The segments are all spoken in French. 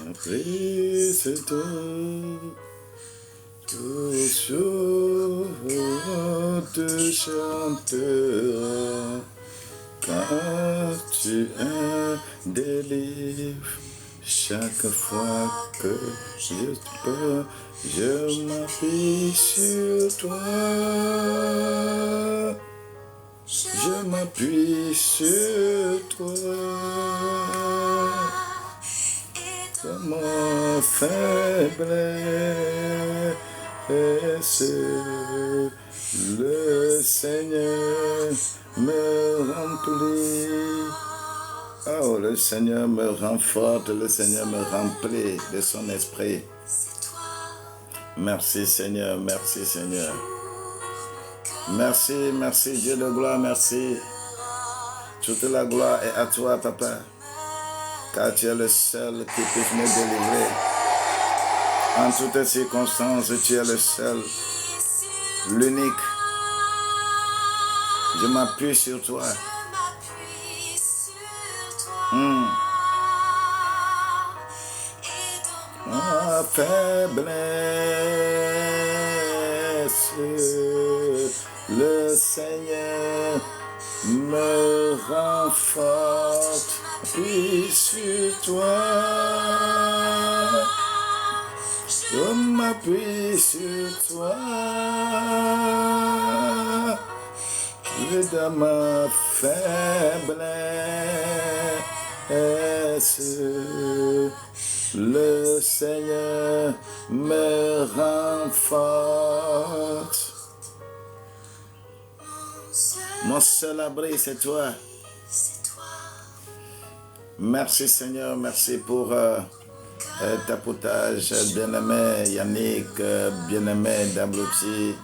Après c'est toi, toujours te chantera, car tu délivres chaque fois que je peux, je m'appuie sur toi. Je m'appuie sur toi. Dans ma faiblesse, le Seigneur me remplit. Oh, le Seigneur me renforce, le Seigneur me remplit de son esprit. Merci Seigneur, merci Seigneur. Merci, merci Dieu de gloire, merci. Toute la gloire est à toi, Papa, car tu es le seul qui puisse me délivrer. En toutes circonstances, tu es le seul, l'unique. Je m'appuie sur toi. Ma faiblesse, le Seigneur me renforce, puis sur toi, je m'appuie sur toi, et dans ma faiblesse, le Seigneur me renforce. Mon seul abri, c'est toi. Merci Seigneur, merci pour tapotage, bien-aimé Yannick, bien-aimé Dablouti,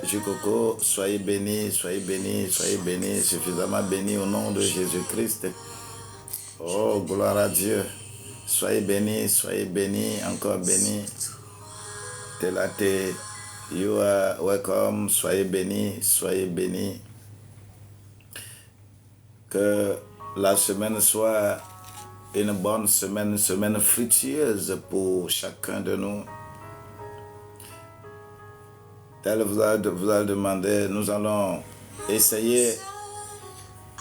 Jukoko, soyez bénis, soyez bénis, soyez bénis, suffisamment bénis au nom de Jésus-Christ. Oh, gloire à Dieu. Soyez bénis, encore bénis. Telate, you are welcome, soyez bénis, soyez bénis. Que la semaine soit une bonne semaine, une semaine fructueuse pour chacun de nous. Tel vous a demandé, nous allons essayer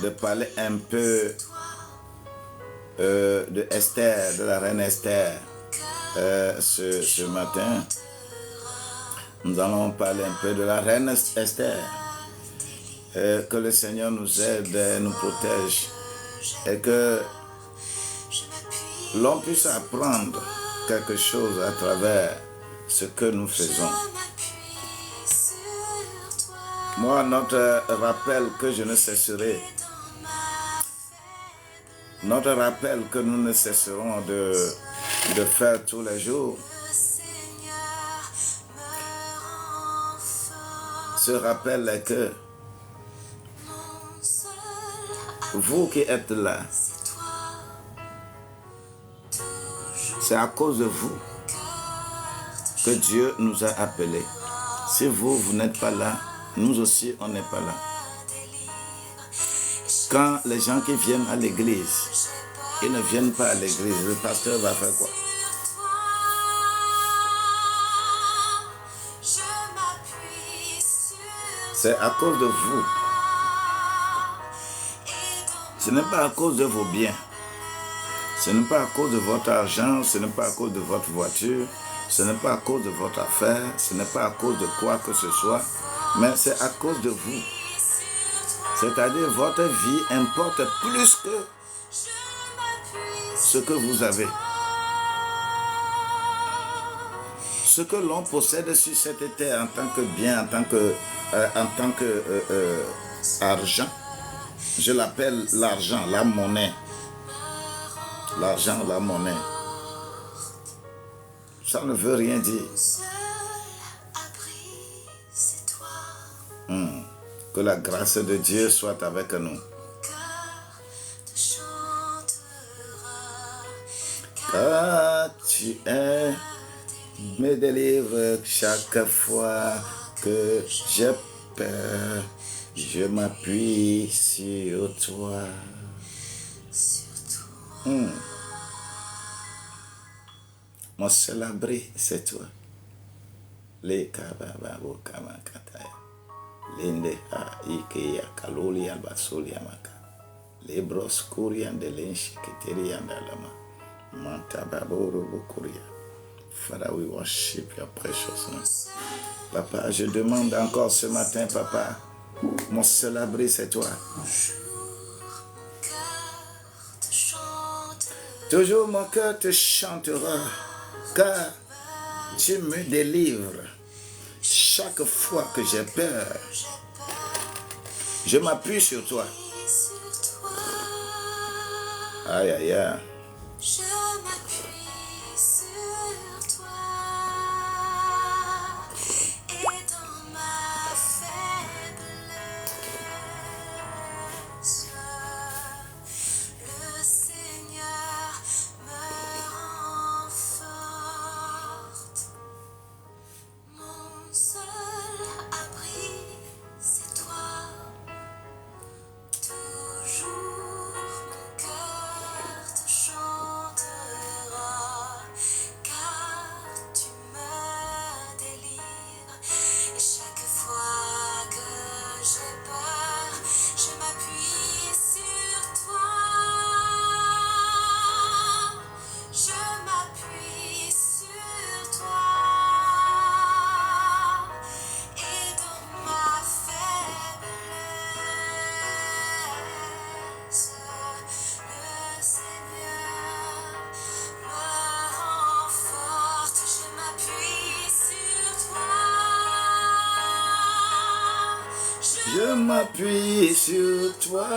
de parler un peu de Esther, de la reine Esther. Ce matin, nous allons parler un peu de la reine Esther. Que le Seigneur nous aide, nous protège et que l'on puisse apprendre quelque chose à travers ce que nous faisons. Moi, notre rappel que je ne cesserai, notre rappel que nous ne cesserons de faire tous les jours, ce rappel est que vous qui êtes là, c'est à cause de vous que Dieu nous a appelés. Si vous n'êtes pas là, nous aussi, on n'est pas là. Quand les gens qui viennent à l'église, ils ne viennent pas à l'église, le pasteur va faire quoi? C'est à cause de vous. Ce n'est pas à cause de vos biens. Ce n'est pas à cause de votre argent, ce n'est pas à cause de votre voiture, ce n'est pas à cause de votre affaire, ce n'est pas à cause de quoi que ce soit, mais c'est à cause de vous. C'est-à-dire votre vie importe plus que ce que vous avez. Ce que l'on possède sur cette terre en tant que bien, en tant que argent, je l'appelle l'argent, la monnaie. L'argent, la monnaie. Ça ne veut rien dire. Que la grâce de Dieu soit avec nous. Car tu es, me délivre chaque fois que j'ai peur. Je m'appuie sur toi. Mon seul abri, c'est toi. Les kabababo kamakataya. Lende ha ike ya kaloli albasoli amaka. Les broscuri and the lenchi keteri and alama. Mantababoro bokuria. Father, we worship your precious name. Papa, je demande encore ce matin, Papa, mon seul abri, c'est toi. Toujours mon cœur te chantera, car tu me délivres. Chaque fois que j'ai peur, je m'appuie sur toi. Aïe, aïe, aïe. Je m'appuie sur toi et dans ma faiblesse, le Seigneur me rend forte. Mon seul abri, c'est toi. Toujours mon cœur te chantera, car tu me délivres. Et chaque fois que j'ai peur, je m'appuie sur toi. Je m'appuie sur toi. Et dans ma faiblesse, le Seigneur me rend forte. Je m'appuie sur toi. Je m'appuie sur toi.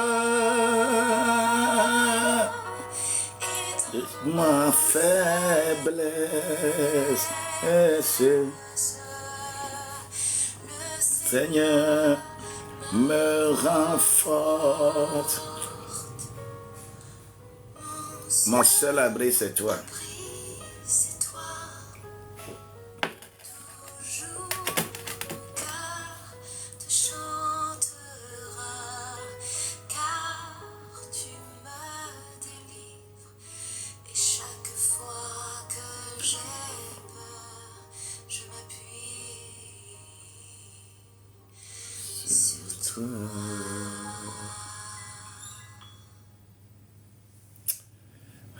Ma faiblesse, Le Seigneur, me rend forte. Mon seul abri, c'est toi. c'est toi. Toujours mon cœur te chantera, car tu me délivres. Et chaque fois que j'ai peur, je m'appuie sur toi.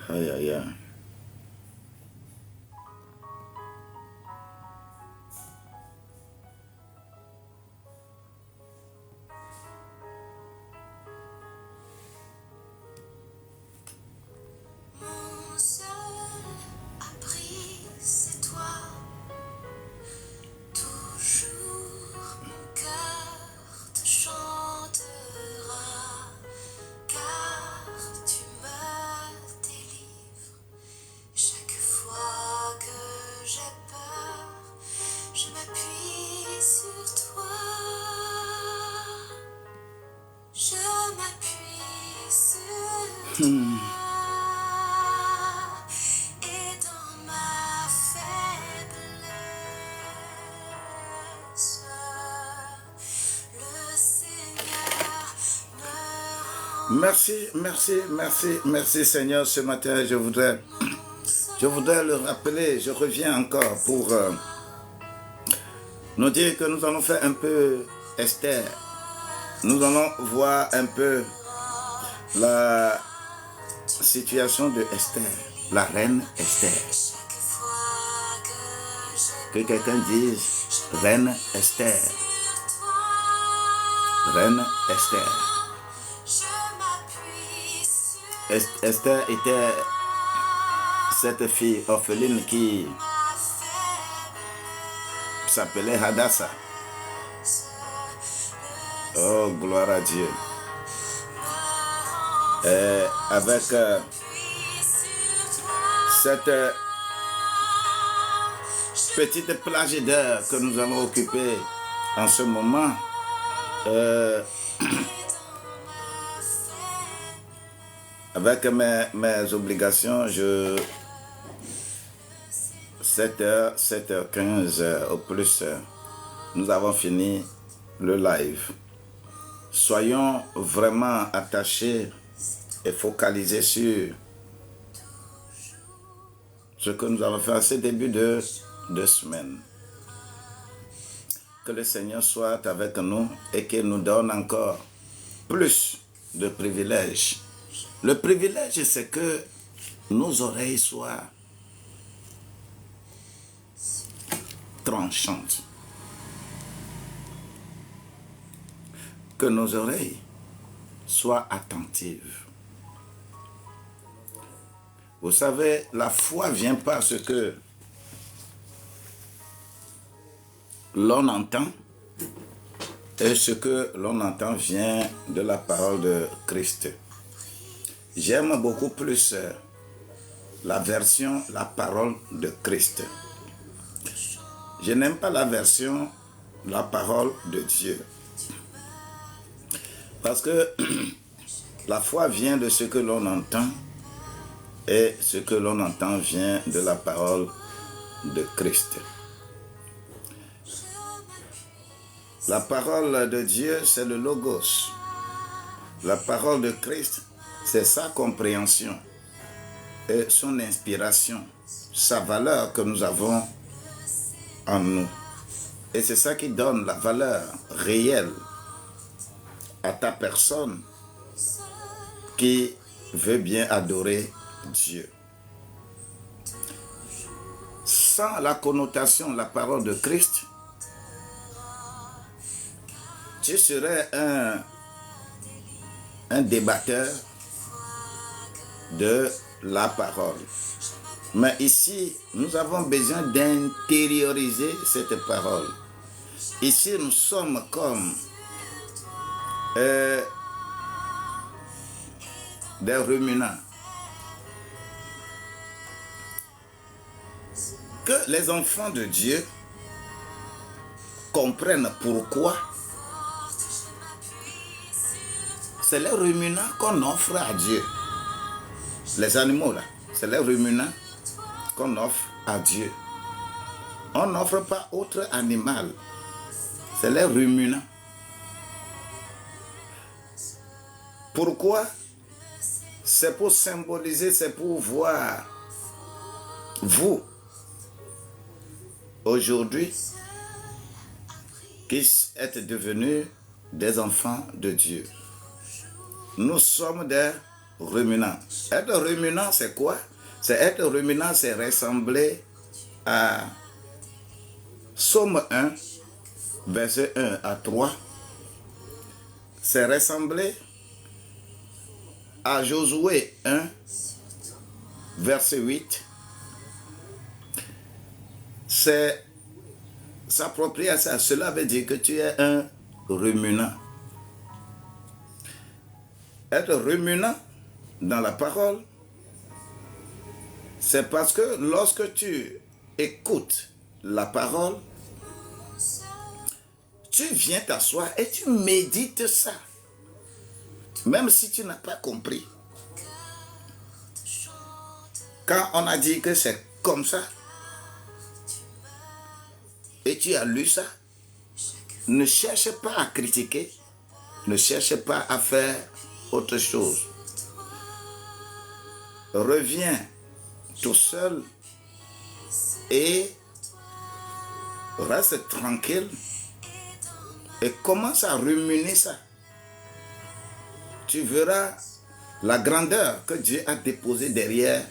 Aïe, aïe, aïe. Mon seul abri, c'est toi. Toujours mon cœur te chantera, car tu me délivres. Chaque fois que j'ai peur, je m'appuie sur toi. Je m'appuie sur toi. Et dans ma faiblesse, le Seigneur me rend Merci, merci, merci, merci Seigneur. Ce matin, je voudrais le rappeler. Je reviens encore pour nous dire que nous allons faire un peu Esther. Nous allons voir un peu la situation de Esther, la reine Esther. chaque fois que j'ai Que quelqu'un dise reine Esther, sur toi. reine Esther. Je m'appuie sur Esther était cette fille orpheline qui ma faiblesse, s'appelait Hadassah. Oh, gloire à Dieu. Et avec puis sur toi. cette petite plage d'air que nous allons occuper en ce moment, avec mes obligations, 7h, 7h15 au plus, nous avons fini le live. soyons vraiment attachés et focalisés sur ce que nous avons fait en ce début de semaine. Que le Seigneur soit avec nous et qu'il nous donne encore plus de privilèges. Le privilège, c'est que nos oreilles soient tranchantes. Que nos oreilles soient attentives. Vous savez, la foi vient parce que l'on entend, et ce que l'on entend vient de la parole de Christ. J'aime beaucoup plus la version « la parole de Christ ». Je n'aime pas la version « la parole de Dieu ». Parce que la foi vient de ce que l'on entend et ce que l'on entend vient de la parole de Christ. La parole de Dieu, c'est le Logos. La parole de Christ, c'est sa compréhension et son inspiration, sa valeur que nous avons en nous. Et c'est ça qui donne la valeur réelle à ta personne qui veut bien adorer Dieu. Sans la connotation, la parole de Christ, tu serais un débatteur de la parole. Mais ici, nous avons besoin d'intérioriser cette parole. Ici, nous sommes comme des ruminants. Que les enfants de Dieu comprennent pourquoi c'est les ruminants qu'on offre à Dieu. Les animaux là, c'est les ruminants qu'on offre à Dieu. On n'offre pas autre animal. C'est les ruminants. Pourquoi? C'est pour symboliser, c'est pour voir vous aujourd'hui qui êtes devenus des enfants de Dieu. Nous sommes des ruminants. Être ruminant, c'est quoi? C'est être ruminant, c'est ressembler à Somme 1, verset 1 à 3. C'est ressembler à Josué 1, verset 8. C'est s'approprier à ça. Cela veut dire que tu es un ruminant. Être ruminant dans la parole, c'est parce que lorsque tu écoutes la parole, tu viens t'asseoir et tu médites ça. Même si tu n'as pas compris. Quand on a dit que c'est comme ça, et tu as lu ça, ne cherche pas à critiquer, ne cherche pas à faire autre chose. Reviens tout seul et reste tranquille et commence à ruminer ça. Tu verras la grandeur que Dieu a déposée derrière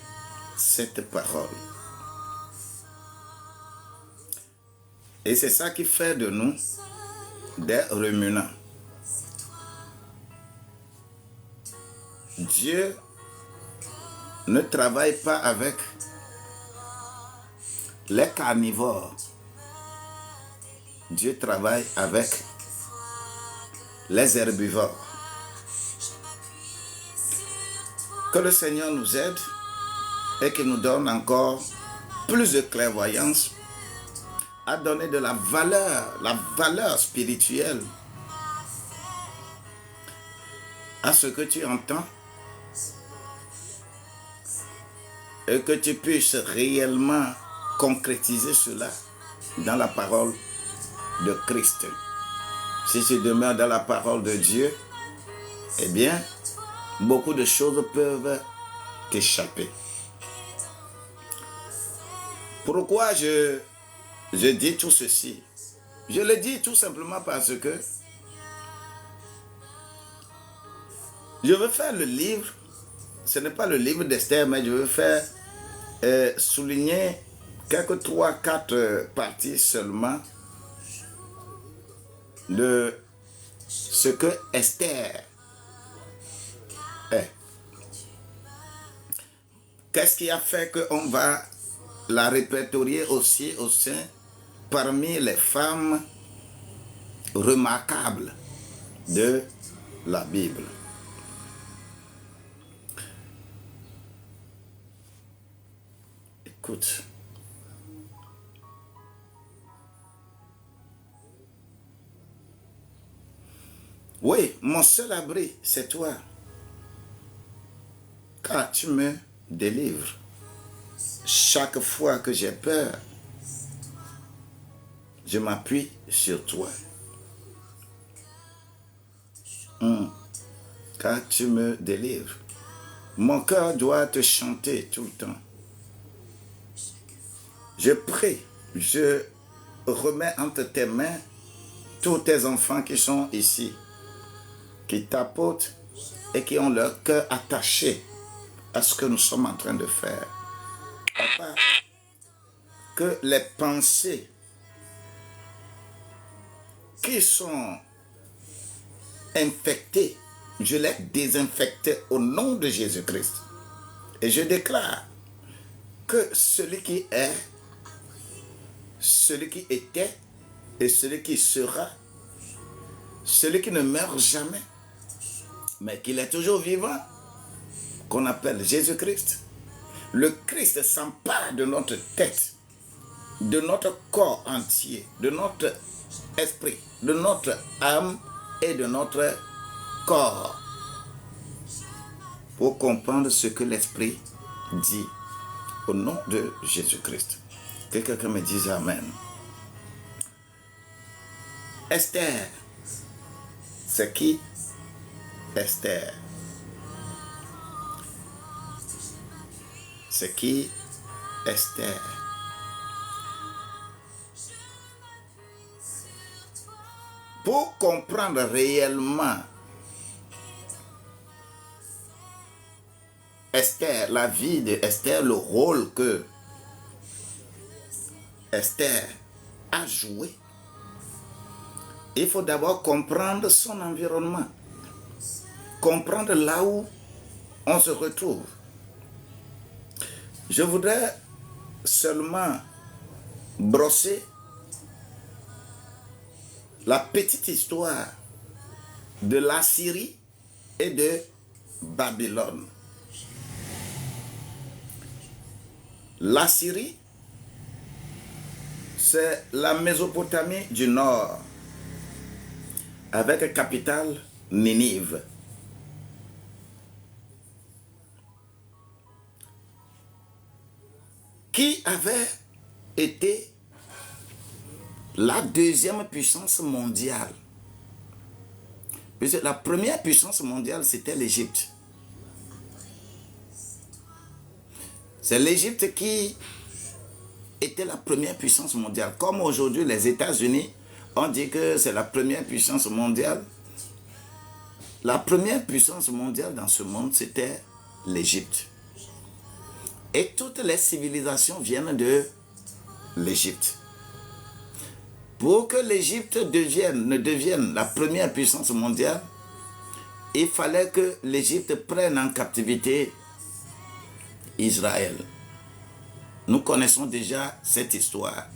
cette parole. Et c'est ça qui fait de nous des ruminants. Dieu ne travaille pas avec les carnivores. Dieu travaille avec les herbivores. Que le Seigneur nous aide et qu'il nous donne encore plus de clairvoyance à donner de la valeur spirituelle à ce que tu entends et que tu puisses réellement concrétiser cela dans la parole de Christ. Si tu demeures dans la parole de Dieu, eh bien, beaucoup de choses peuvent t'échapper. Pourquoi je dis tout ceci? Je le dis tout simplement parce que je veux faire le livre, ce n'est pas le livre d'Esther, mais je veux faire souligner quelques 3-4 parties seulement de ce que Esther est. Qu'est-ce qui a fait qu'on va la répertorier aussi au sein parmi les femmes remarquables de la Bible? Écoute. Oui, mon seul abri, c'est toi. Car tu me délivres. Chaque fois que j'ai peur, je m'appuie sur toi. Car tu me délivres. Mon cœur doit te chanter tout le temps. Je prie, je remets entre tes mains tous tes enfants qui sont ici, qui tapotent et qui ont leur cœur attaché à ce que nous sommes en train de faire. Papa, que les pensées qui sont infectées, je les désinfecte au nom de Jésus-Christ. Et je déclare que celui qui est, celui qui était et celui qui sera, celui qui ne meurt jamais, mais qu'il est toujours vivant, qu'on appelle Jésus-Christ, le Christ s'empare de notre tête, de notre corps entier, de notre esprit, de notre âme et de notre corps, pour comprendre ce que l'Esprit dit au nom de Jésus-Christ. Que quelqu'un me dise Amen. Esther, c'est qui Esther? C'est qui Esther? Pour comprendre réellement Esther, la vie de Esther, le rôle que Esther a joué, il faut d'abord comprendre son environnement, comprendre là où on se retrouve. Je voudrais seulement brosser la petite histoire de l'Assyrie et de Babylone. L'Assyrie, c'est la Mésopotamie du Nord, avec capitale Ninive. Qui avait été la deuxième puissance mondiale. Puisque la première puissance mondiale, c'était l'Égypte. C'est l'Égypte qui était la première puissance mondiale. Comme aujourd'hui, les États-Unis, on dit que c'est la première puissance mondiale. La première puissance mondiale dans ce monde, c'était l'Égypte. Et toutes les civilisations viennent de l'Égypte. Pour que l'Égypte ne devienne la première puissance mondiale, il fallait que l'Égypte prenne en captivité Israël. Nous connaissons déjà cette histoire.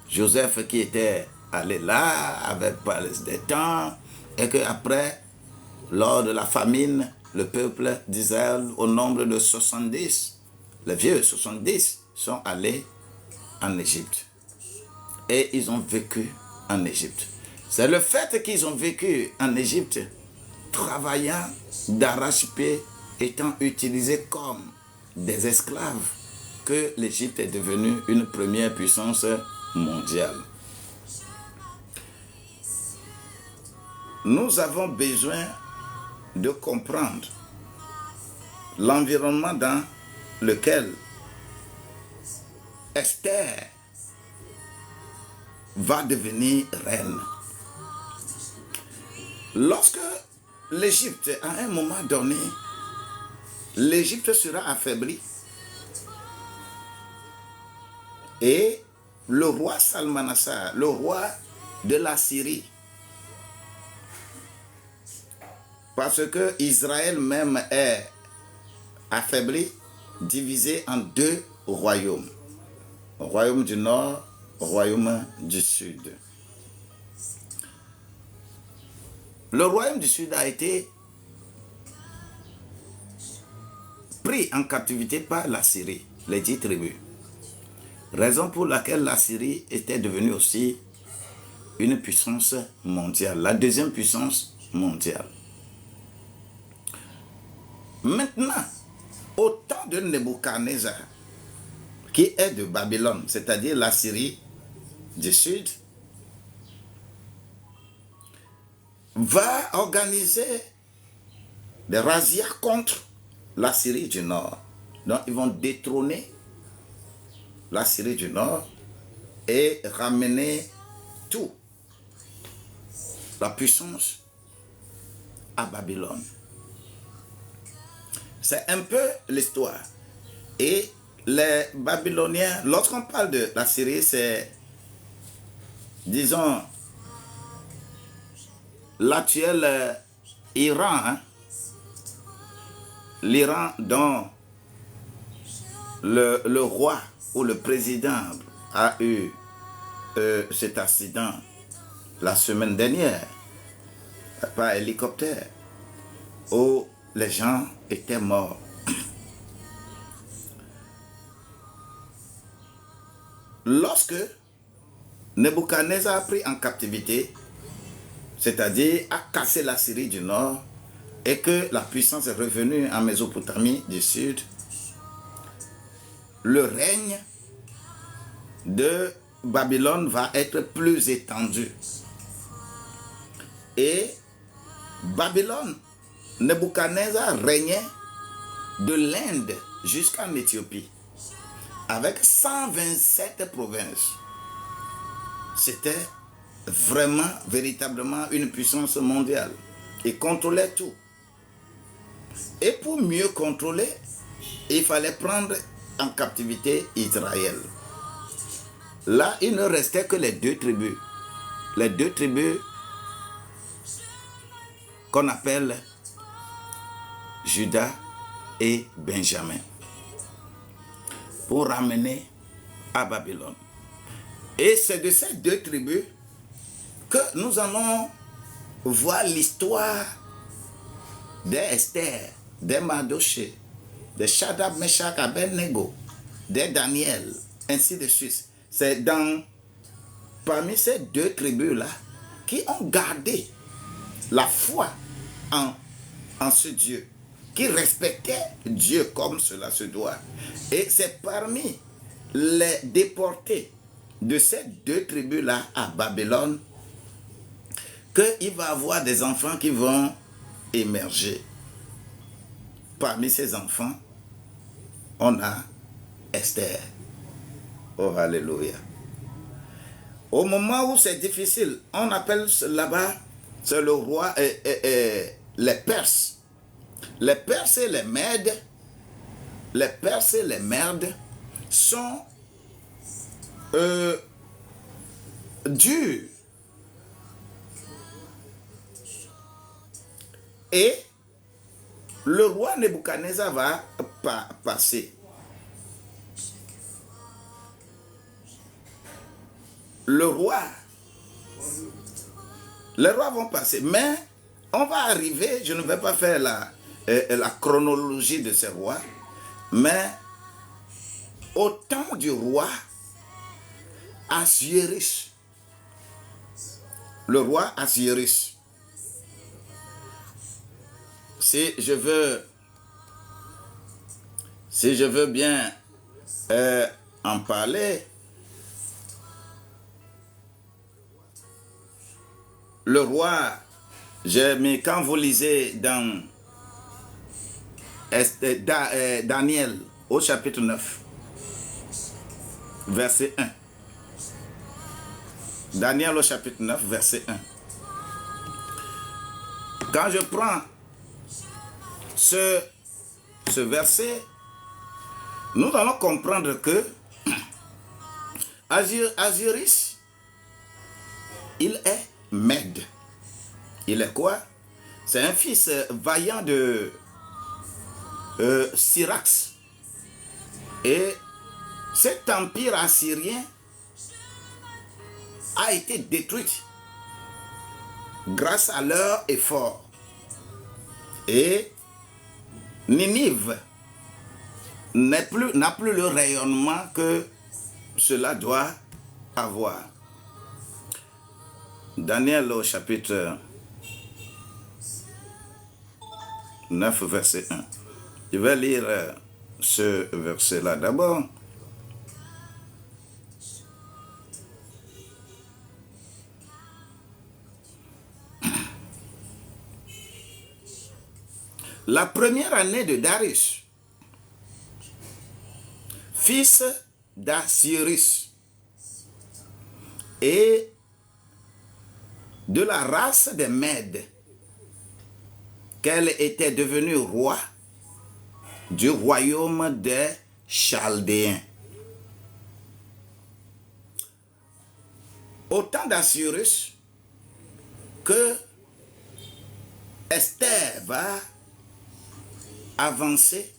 Joseph qui était allé là avec des temps, et qu'après, lors de la famine, le peuple d'Israël, au nombre de 70, les vieux 70, sont allés en Égypte. Et ils ont vécu en Égypte. C'est le fait qu'ils ont vécu en Égypte, travaillant d'arrache-pied, étant utilisés comme des esclaves, que l'Égypte est devenue une première puissance mondiale. nous avons besoin de comprendre l'environnement dans lequel Esther va devenir reine. Lorsque l'Égypte, à un moment donné, l'Égypte sera affaiblie et le roi Salmanassar, le roi de la Syrie, parce que Israël même est affaibli, divisé en deux royaumes. Royaume du Nord, royaume du Sud. Le royaume du Sud a été pris en captivité par la Syrie, les 10 tribus. Raison pour laquelle la Syrie était devenue aussi une puissance mondiale, la deuxième puissance mondiale. Maintenant, au temps de Nebuchadnezzar, qui est de Babylone, c'est-à-dire la Syrie du Sud, va organiser des razzias contre la Syrie du Nord. Donc, ils vont détrôner la Syrie du Nord et ramener tout, la puissance, à Babylone. C'est un peu l'histoire. Et les Babyloniens, lorsqu'on parle de la Syrie, c'est, disons, l'actuel Iran, hein? L'Iran dont le roi ou le président a eu cet accident la semaine dernière, par hélicoptère, où les gens étaient morts. Lorsque Nebuchadnezzar a pris en captivité, c'est-à-dire a cassé la Syrie du Nord, et que la puissance est revenue en Mésopotamie du Sud, le règne de Babylone va être plus étendu. Et Babylone, Nebuchadnezzar régnait de l'Inde jusqu'en Éthiopie, avec 127 provinces. C'était vraiment, véritablement une puissance mondiale. Il contrôlait tout. Et pour mieux contrôler, il fallait prendre en captivité Israël. Là, il ne restait que les deux tribus. Les deux tribus qu'on appelle Juda et Benjamin, pour ramener à Babylone. Et c'est de ces deux tribus que nous allons voir l'histoire d'Esther, de Mardochée, de Shadrach, Meshach, Abednego, de Daniel, ainsi de suite. C'est parmi ces deux tribus-là qui ont gardé la foi en ce Dieu, qui respectait Dieu comme cela se doit. Et c'est parmi les déportés de ces deux tribus-là à Babylone qu'il va y avoir des enfants qui vont émerger. Parmi ces enfants, on a Esther. Oh, alléluia. Au moment où c'est difficile, on appelle là-bas, c'est le roi les Perses. Les Perses et les Mèdes, les Perses et les Mèdes sont durs. Et le roi Nebuchadnezzar va passer. Les rois vont passer, mais on va arriver, je ne vais pas faire la chronologie de ces rois, mais au temps du roi Assuérus, le roi Assuérus, si je veux bien en parler, le roi Mais quand vous lisez dans Daniel au chapitre 9, verset 1. Daniel au chapitre 9, verset 1. Quand je prends ce verset, nous allons comprendre que Osiris, il est Mède. Il est quoi? C'est un fils vaillant de Syrax. Et cet empire assyrien a été détruit grâce à leur effort. Et Ninive n'a plus le rayonnement que cela doit avoir. Daniel au chapitre 9, verset 1. Je vais lire ce verset-là d'abord. La première année de Darius, fils d'Asiris, et de la race des Mèdes, qu'elle était devenue roi du royaume des Chaldéens. Au temps d'Asiris, que Esther va avancer,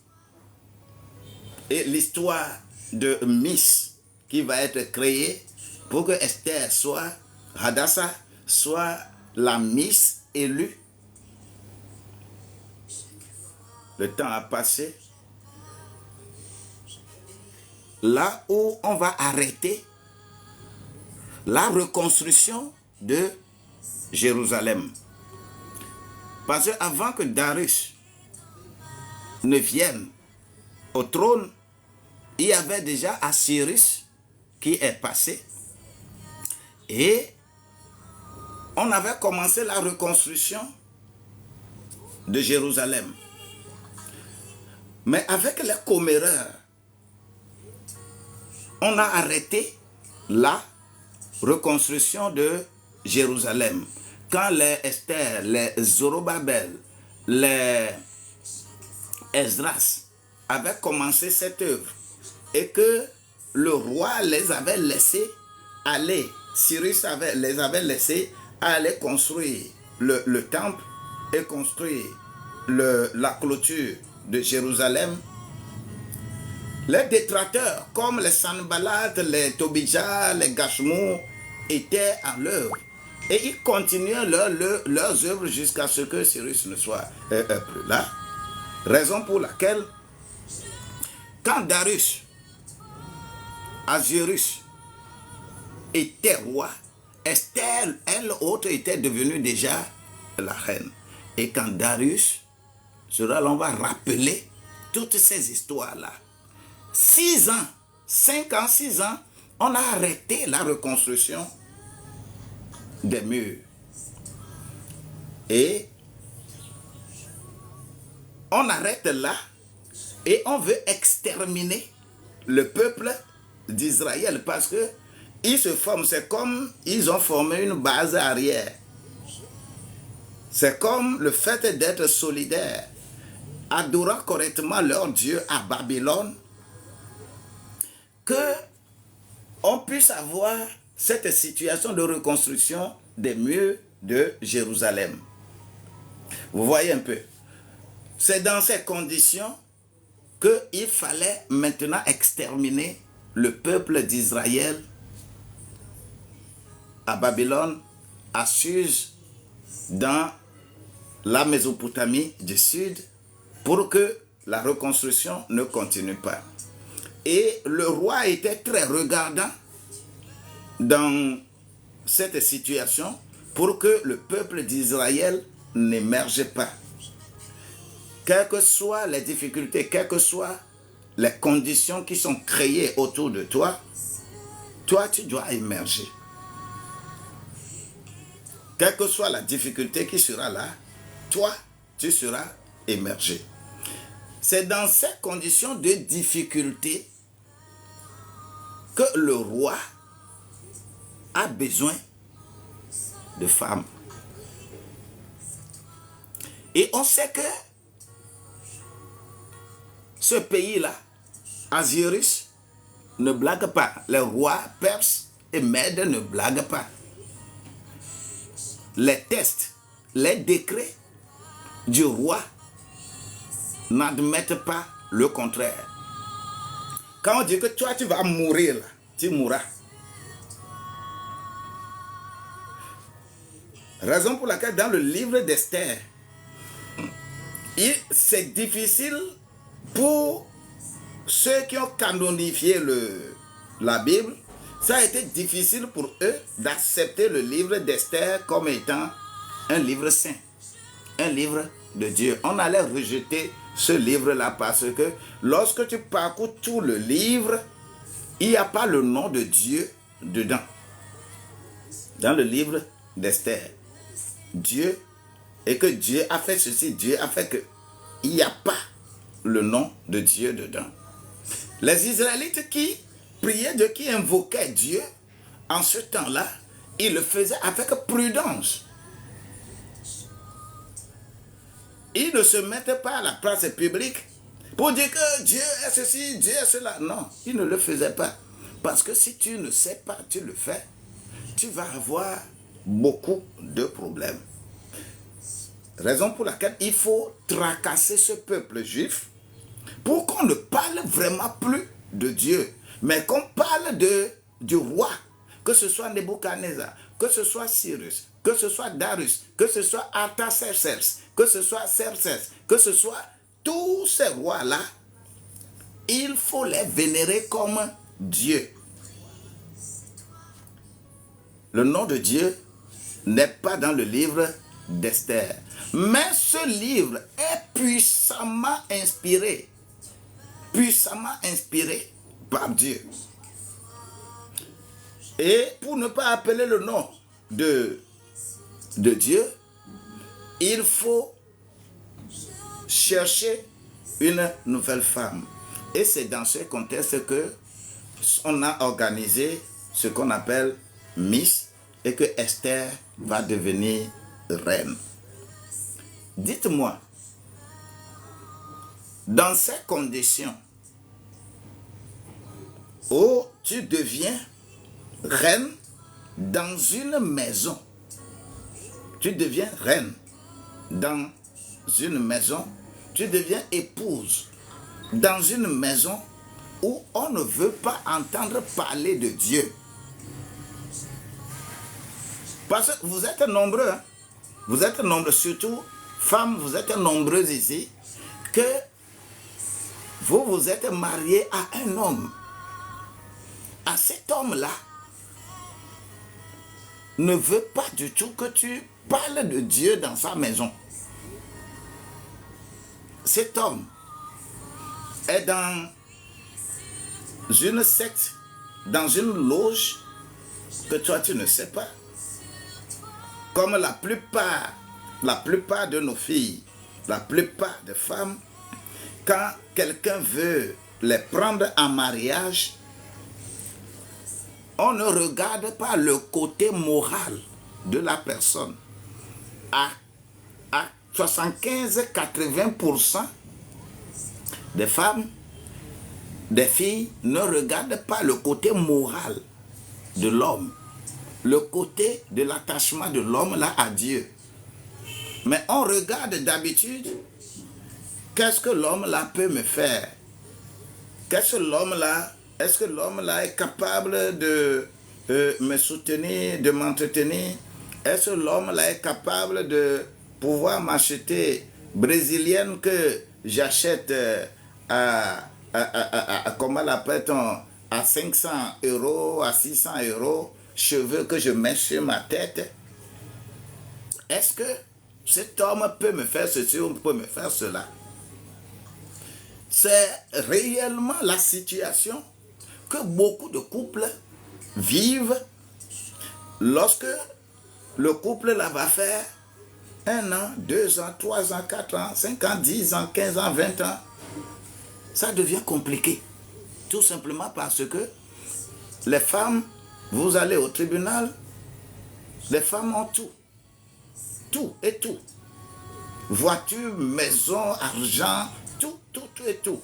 et l'histoire de Miss qui va être créée pour que Esther soit, Hadassah, soit la Miss élue. Le temps a passé. Là où on va arrêter la reconstruction de Jérusalem. Parce qu'avant que Darius ne vienne au trône, il y avait déjà Osiris qui est passé. Et on avait commencé la reconstruction de Jérusalem. Mais avec les comméreurs, on a arrêté la reconstruction de Jérusalem. Quand les Esther, les Zorobabel, les Esdras avaient commencé cette œuvre et que le roi les avait laissés aller, Cyrus les avait laissés aller construire le temple et construire la clôture de Jérusalem. Les détracteurs comme les Sanballat, les Tobija, les Gashmu étaient à l'œuvre. Et ils continuaient leurs œuvres jusqu'à ce que Cyrus ne soit plus là. Raison pour laquelle, quand Darius, Osiris, était roi, Esther, elle autre, était devenue déjà la reine. Et quand Darius sera là, on va rappeler toutes ces histoires-là. 6 ans, 5 ans, 6 ans, on a arrêté la reconstruction des murs. Et on arrête là et on veut exterminer le peuple d'Israël parce que ils se forment, c'est comme ils ont formé une base arrière. C'est comme le fait d'être solidaire, adorant correctement leur Dieu à Babylone, que on puisse avoir cette situation de reconstruction des murs de Jérusalem. Vous voyez un peu. C'est dans ces conditions qu'il fallait maintenant exterminer le peuple d'Israël à Babylone, à Suse, dans la Mésopotamie du Sud, pour que la reconstruction ne continue pas. Et le roi était très regardant dans cette situation pour que le peuple d'Israël n'émerge pas. Quelles que soient les difficultés, quelles que soient les conditions qui sont créées autour de toi, toi tu dois émerger. quelle que soit la difficulté qui sera là, toi, tu seras émergé. C'est dans ces conditions de difficulté que le roi a besoin de femmes. Et on sait que ce pays-là, Assyrie, ne blague pas. Les rois perses et mèdes ne blaguent pas. Les tests, les décrets du roi n'admettent pas le contraire. Quand on dit que toi tu vas mourir, là, tu mourras. Raison pour laquelle dans le livre d'Esther, c'est difficile pour ceux qui ont canonifié la Bible, ça a été difficile pour eux d'accepter le livre d'Esther comme étant un livre saint, un livre de Dieu. On allait rejeter ce livre-là parce que lorsque tu parcours tout le livre, il n'y a pas le nom de Dieu dedans. Dans le livre d'Esther, Dieu, et que Dieu a fait ceci, Dieu a fait que, il n'y a pas le nom de Dieu dedans. Les Israélites qui priaient Dieu, qui invoquaient Dieu, en ce temps-là, ils le faisaient avec prudence. Ils ne se mettaient pas à la place publique pour dire que Dieu est ceci, Dieu est cela. Non, ils ne le faisaient pas. Parce que si tu ne sais pas, tu le fais, tu vas avoir beaucoup de problèmes. Raison pour laquelle il faut tracasser ce peuple juif pour qu'on ne parle vraiment plus de Dieu, mais qu'on parle du roi, que ce soit Nebuchadnezzar, que ce soit Cyrus, que ce soit Darius, que ce soit Artaxerxès, que ce soit Xerxès, que ce soit tous ces rois-là, il faut les vénérer comme Dieu. Le nom de Dieu n'est pas dans le livre d'Esther. Mais ce livre est puissamment inspiré par Dieu. Et pour ne pas appeler le nom de Dieu, il faut chercher une nouvelle femme. Et c'est dans ce contexte que on a organisé ce qu'on appelle Miss et que Esther va devenir reine. Dites-moi, dans ces conditions où tu deviens reine dans une maison, tu deviens reine dans une maison, tu deviens épouse dans une maison où on ne veut pas entendre parler de Dieu. Parce que vous êtes nombreux, hein? Vous êtes nombreux, surtout femmes, vous êtes nombreuses ici, que vous vous êtes mariés à un homme. À cet homme-là ne veut pas du tout que tu parles de Dieu dans sa maison. Cet homme est dans une secte, dans une loge que toi tu ne sais pas. Comme la plupart de nos filles, la plupart des femmes, quand quelqu'un veut les prendre en mariage, on ne regarde pas le côté moral de la personne. À 75-80% des femmes, des filles ne regardent pas le côté moral de l'homme, le côté de l'attachement de l'homme là à Dieu. Mais on regarde d'habitude, qu'est-ce que l'homme là peut me faire? Qu'est-ce que l'homme là, est-ce que l'homme là est capable de me soutenir, de m'entretenir? Est-ce que l'homme là est capable de pouvoir m'acheter brésilienne que j'achète comment l'appelle-t-on, à 500 €, à 600 €, cheveux que je mets sur ma tête? Est-ce que cet homme peut me faire ceci ou peut me faire cela? C'est réellement la situation que beaucoup de couples vivent lorsque le couple là va faire 1 an, 2 ans, 3 ans, 4 ans, 5 ans, 10 ans, 15 ans, 20 ans. Ça devient compliqué. Tout simplement parce que les femmes, vous allez au tribunal, les femmes ont tout. Tout et tout. Voiture, maison, argent, tout et tout.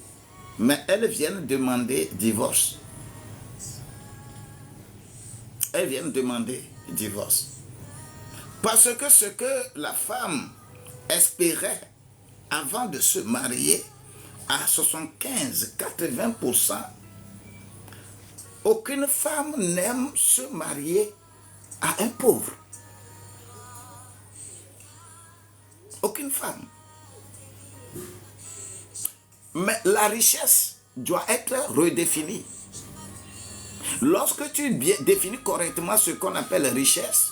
Mais elles viennent demander divorce. Elles viennent demander divorce. Parce que ce que la femme espérait avant de se marier, à 75-80%, aucune femme n'aime se marier à un pauvre. Aucune femme. Mais la richesse doit être redéfinie. Lorsque tu définis correctement ce qu'on appelle richesse,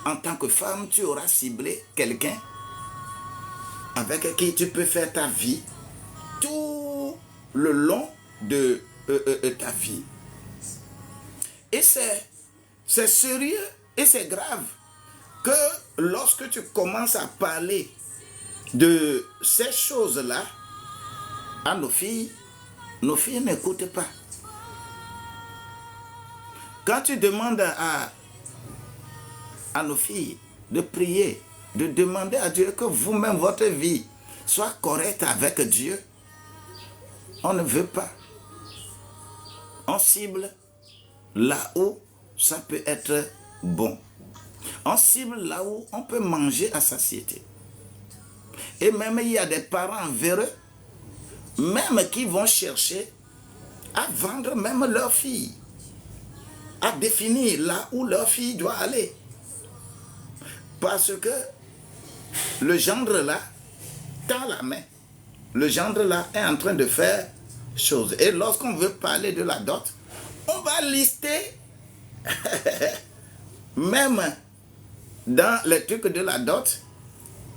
en tant que femme, tu auras ciblé quelqu'un avec qui tu peux faire ta vie tout le long de ta vie. Et c'est sérieux et c'est grave que lorsque tu commences à parler de ces choses-là à nos filles n'écoutent pas. Quand tu demandes à nos filles de prier, de demander à Dieu que vous-même, votre vie soit correcte avec Dieu, on ne veut pas. On cible là où ça peut être bon. On cible là où on peut manger à satiété. Et même il y a des parents véreux, même qui vont chercher à vendre même leur fille, à définir là où leur fille doit aller. Parce que le gendre là tend la main. Le gendre là est en train de faire chose. Et lorsqu'on veut parler de la dot, on va lister même dans les trucs de la dot,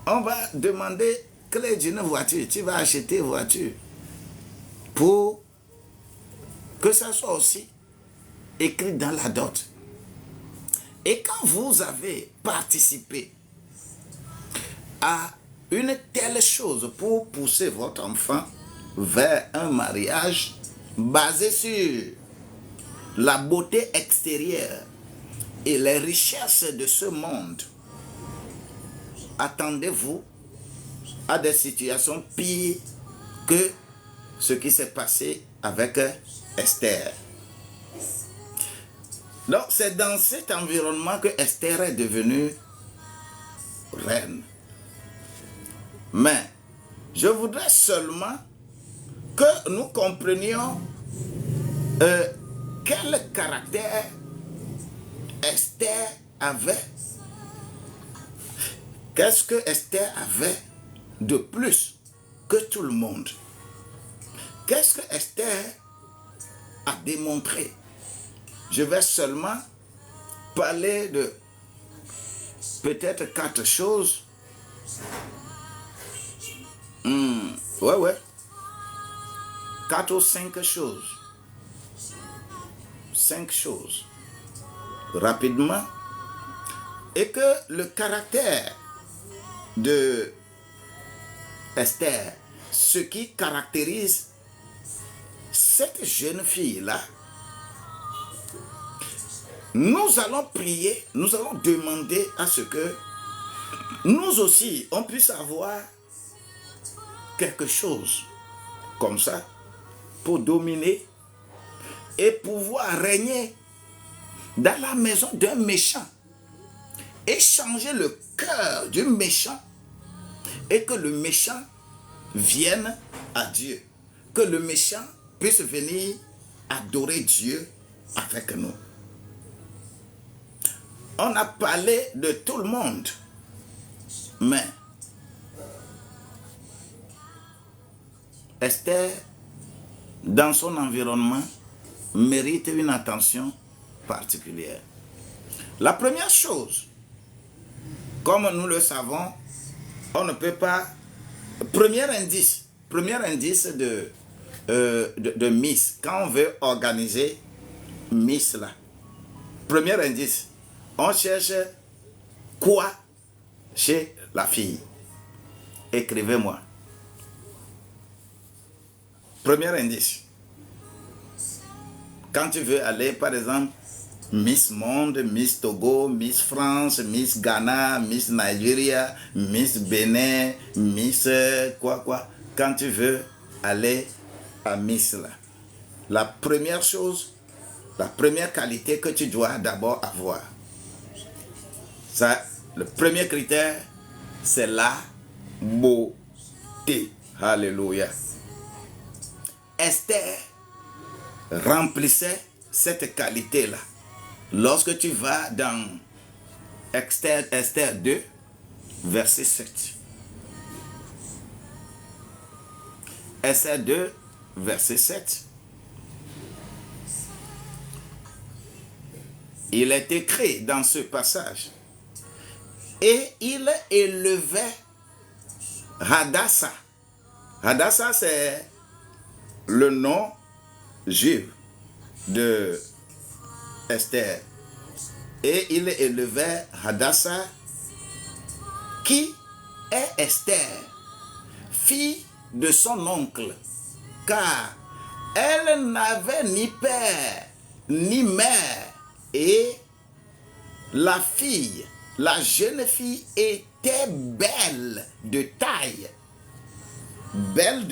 on va demander clé d'une voiture. Tu vas acheter une voiture pour que ça soit aussi écrit dans la dot. Et quand vous avez participé à une telle chose pour pousser votre enfant vers un mariage basé sur la beauté extérieure et les richesses de ce monde, attendez-vous à des situations pires que ce qui s'est passé avec Esther. Donc c'est dans cet environnement que Esther est devenue reine. Mais je voudrais seulement que nous comprenions quel caractère Esther avait. Qu'est-ce que Esther avait de plus que tout le monde? Qu'est-ce que Esther a démontré? Je vais seulement parler de peut-être 4 choses. Ouais. 4 ou 5 choses. 5 choses. Rapidement. Et que le caractère de Esther, ce qui caractérise cette jeune fille-là, nous allons prier, nous allons demander à ce que nous aussi, on puisse avoir quelque chose comme ça pour dominer et pouvoir régner dans la maison d'un méchant et changer le cœur du méchant et que le méchant vienne à Dieu, que le méchant puisse venir adorer Dieu avec nous. On a parlé de tout le monde, mais Esther, dans son environnement, mérite une attention particulière. La première chose, comme nous le savons, on ne peut pas... Premier indice de Miss, quand on veut organiser Miss là, premier indice, On cherche quoi chez la fille? Écrivez-moi. Premier indice. Quand tu veux aller, par exemple, Miss Monde, Miss Togo, Miss France, Miss Ghana, Miss Nigeria, Miss Bénin, Miss quoi. Quand tu veux aller à Miss là, la première chose, la première qualité que tu dois d'abord avoir, ça, le premier critère, c'est la beauté. Alléluia. Esther remplissait cette qualité-là. Lorsque tu vas dans Esther 2, verset 7. Esther 2, verset 7. Il est écrit dans ce passage. Et il élevait Hadassah. Hadassah, c'est le nom juif de Esther. Et il élevait Hadassah, qui est Esther, fille de son oncle, car elle n'avait ni père ni mère, et la fille, la jeune fille était belle de taille, belle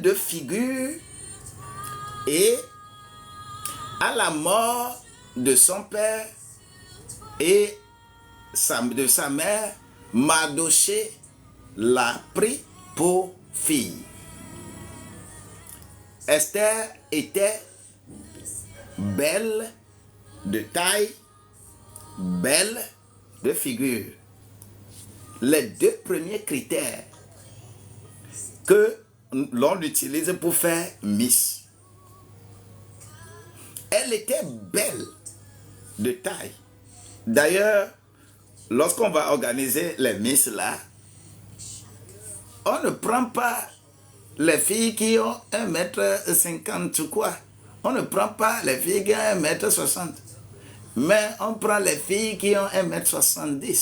de figure, et à la mort de son père et de sa mère, Mardochée l'a pris pour fille. Esther était belle de taille, belle de figure. Les deux premiers critères que l'on utilise pour faire Miss. Elle était belle de taille. D'ailleurs, lorsqu'on va organiser les Miss là, on ne prend pas les filles qui ont 1,50 m ou quoi. On ne prend pas les filles qui ont 1,60 m. Mais on prend les filles qui ont 1,70 m,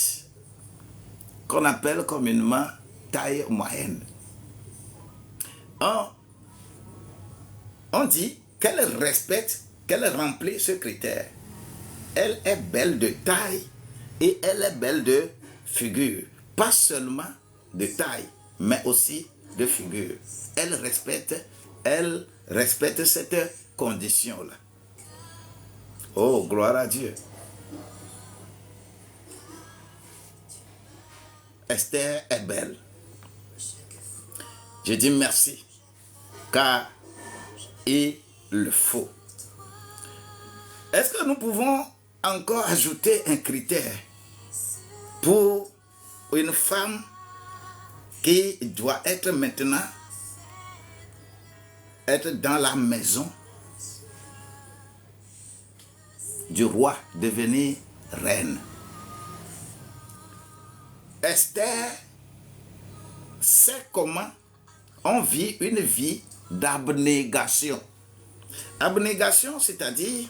qu'on appelle communément taille moyenne. On dit qu'elle respecte, qu'elle remplit ce critère. Elle est belle de taille et elle est belle de figure. Pas seulement de taille, mais aussi de figure. Elle respecte cette condition-là. Oh, gloire à Dieu. Esther est belle. Je dis merci, car il le faut. Est-ce que nous pouvons encore ajouter un critère pour une femme qui doit être maintenant dans la maison du roi, devenir reine? Esther sait comment on vit une vie d'abnégation. Abnégation, c'est-à-dire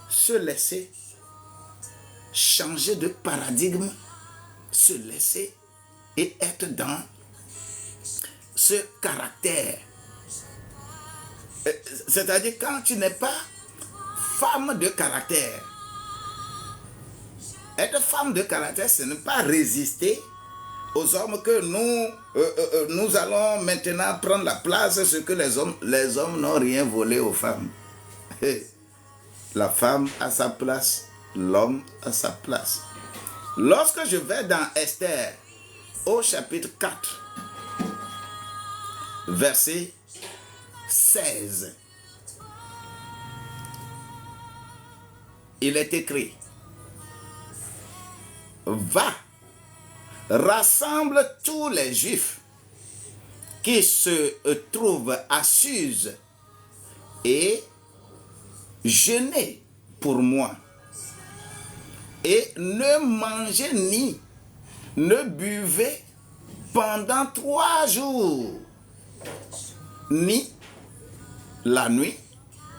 se laisser changer de paradigme, se laisser et être dans ce caractère. C'est-à-dire quand tu n'es pas femme de caractère. Être femme de caractère, ce n'est pas résister aux hommes que nous allons maintenant prendre la place, ce que les hommes n'ont rien volé aux femmes. La femme a sa place, l'homme a sa place. Lorsque je vais dans Esther, au chapitre 4, verset 16, il est écrit: va, rassemble tous les Juifs qui se trouvent à Suse et jeûnez pour moi, et ne mangez ni ne buvez pendant 3 jours, ni la nuit,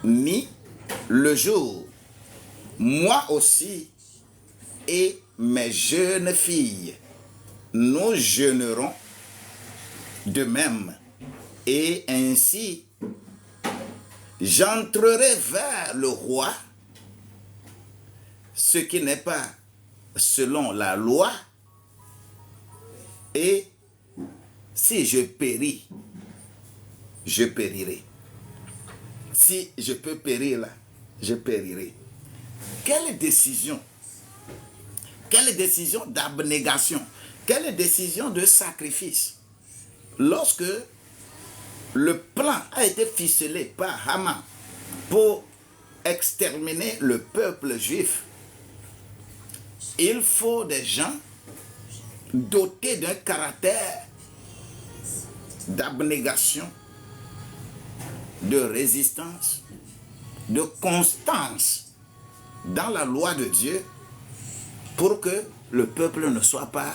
ni le jour. moi aussi et mes jeunes filles, nous jeûnerons de même. Et ainsi, j'entrerai vers le roi, ce qui n'est pas selon la loi, et si je péris, je périrai. Si je peux périr là, je périrai. Quelle décision d'abnégation, quelle décision de sacrifice. Lorsque le plan a été ficelé par Haman pour exterminer le peuple juif, il faut des gens dotés d'un caractère d'abnégation, de résistance, de constance dans la loi de Dieu pour que le peuple ne soit pas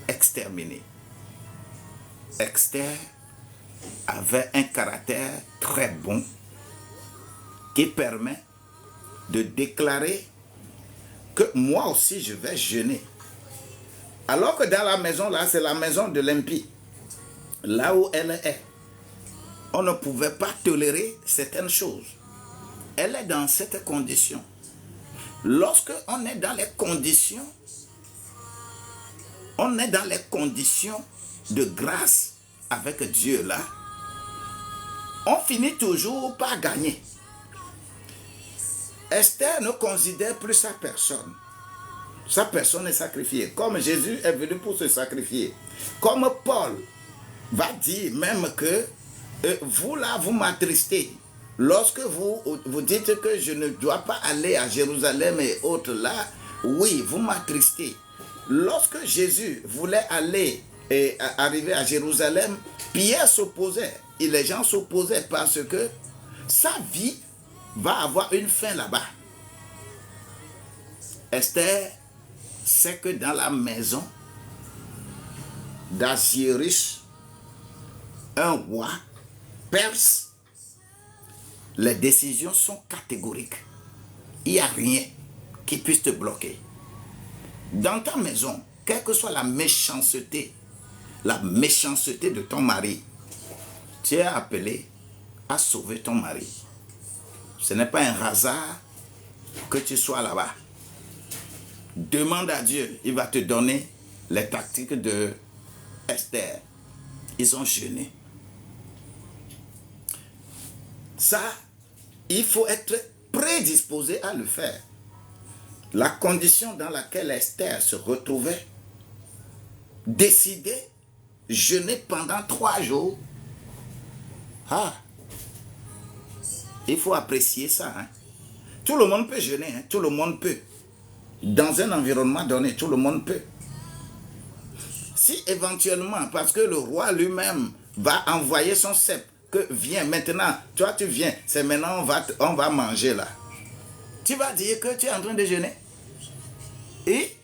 exterminé. Esther avait un caractère très bon qui permet de déclarer que moi aussi je vais jeûner. Alors que dans la maison là, c'est la maison de l'impie, là où elle est, on ne pouvait pas tolérer certaines choses. Elle est dans cette condition. Lorsque on est dans les conditions, de grâce avec Dieu là, on finit toujours par gagner. Esther ne considère plus sa personne. Sa personne est sacrifiée. Comme Jésus est venu pour se sacrifier. Comme Paul va dire même que vous là, vous m'attristez. Lorsque vous dites que je ne dois pas aller à Jérusalem et autres là, oui, vous m'attristez. Lorsque Jésus voulait aller et arriver à Jérusalem, Pierre s'opposait. Et les gens s'opposaient parce que sa vie va avoir une fin là-bas. Esther sait que dans la maison d'Assyrus, un roi perse, les décisions sont catégoriques. Il n'y a rien qui puisse te bloquer. Dans ta maison, quelle que soit la méchanceté de ton mari, tu es appelé à sauver ton mari. Ce n'est pas un hasard que tu sois là-bas. Demande à Dieu, il va te donner les tactiques de Esther. Ils ont jeûné. Ça, il faut être prédisposé à le faire. La condition dans laquelle Esther se retrouvait, décider, jeûner pendant 3 jours. Il faut apprécier ça. Tout le monde peut jeûner, tout le monde peut. Dans un environnement donné, tout le monde peut. Si éventuellement, parce que le roi lui-même va envoyer son sceptre, que viens maintenant, toi tu viens, c'est maintenant on va manger là. Tu vas dire que tu es en train de jeûner. Et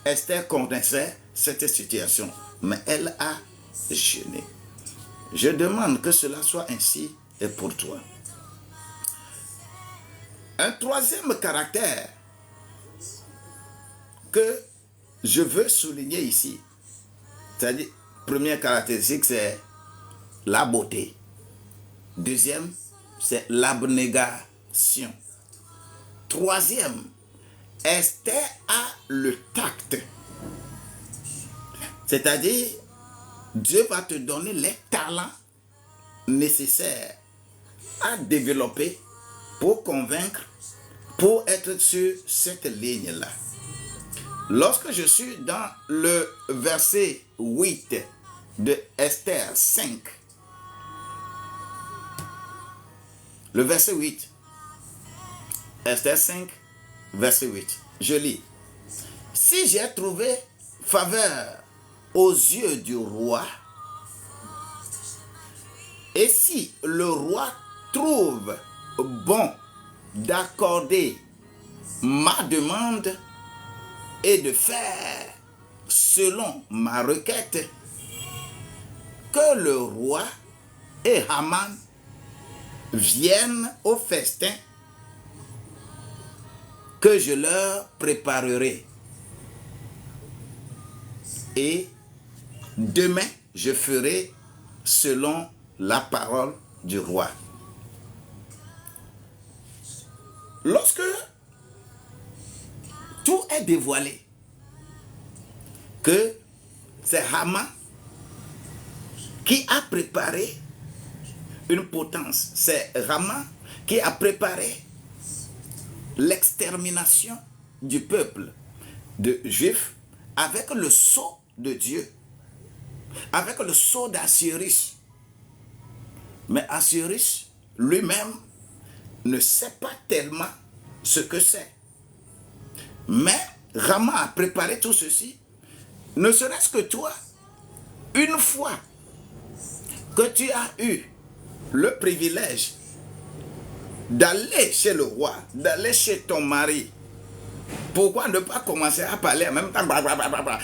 Esther connaissait cette situation, mais elle a jeûné. Je demande que cela soit ainsi et pour toi. Un troisième caractère que je veux souligner ici, c'est-à-dire, première caractéristique, c'est la beauté. Deuxième, c'est l'abnégation. Troisième, Esther a le tact. C'est-à-dire, Dieu va te donner les talents nécessaires à développer pour convaincre, pour être sur cette ligne-là. Lorsque je suis dans le verset 8 de Esther 5, le verset 8, Esther 5, verset 8, je lis. Si j'ai trouvé faveur aux yeux du roi, et si le roi trouve bon d'accorder ma demande et de faire selon ma requête, que le roi et Haman viennent au festin que je leur préparerai. Et demain, je ferai selon la parole du roi. Lorsque tout est dévoilé, que c'est Haman qui a préparé une potence, c'est Haman qui a préparé l'extermination du peuple de Juifs avec le sceau de Dieu, avec le sceau d'Assyrus. Mais Assyrus lui-même ne sait pas tellement ce que c'est. Mais Haman a préparé tout ceci, ne serait-ce que toi, une fois que tu as eu le privilège d'aller chez le roi, d'aller chez ton mari, pourquoi ne pas commencer à parler en même temps?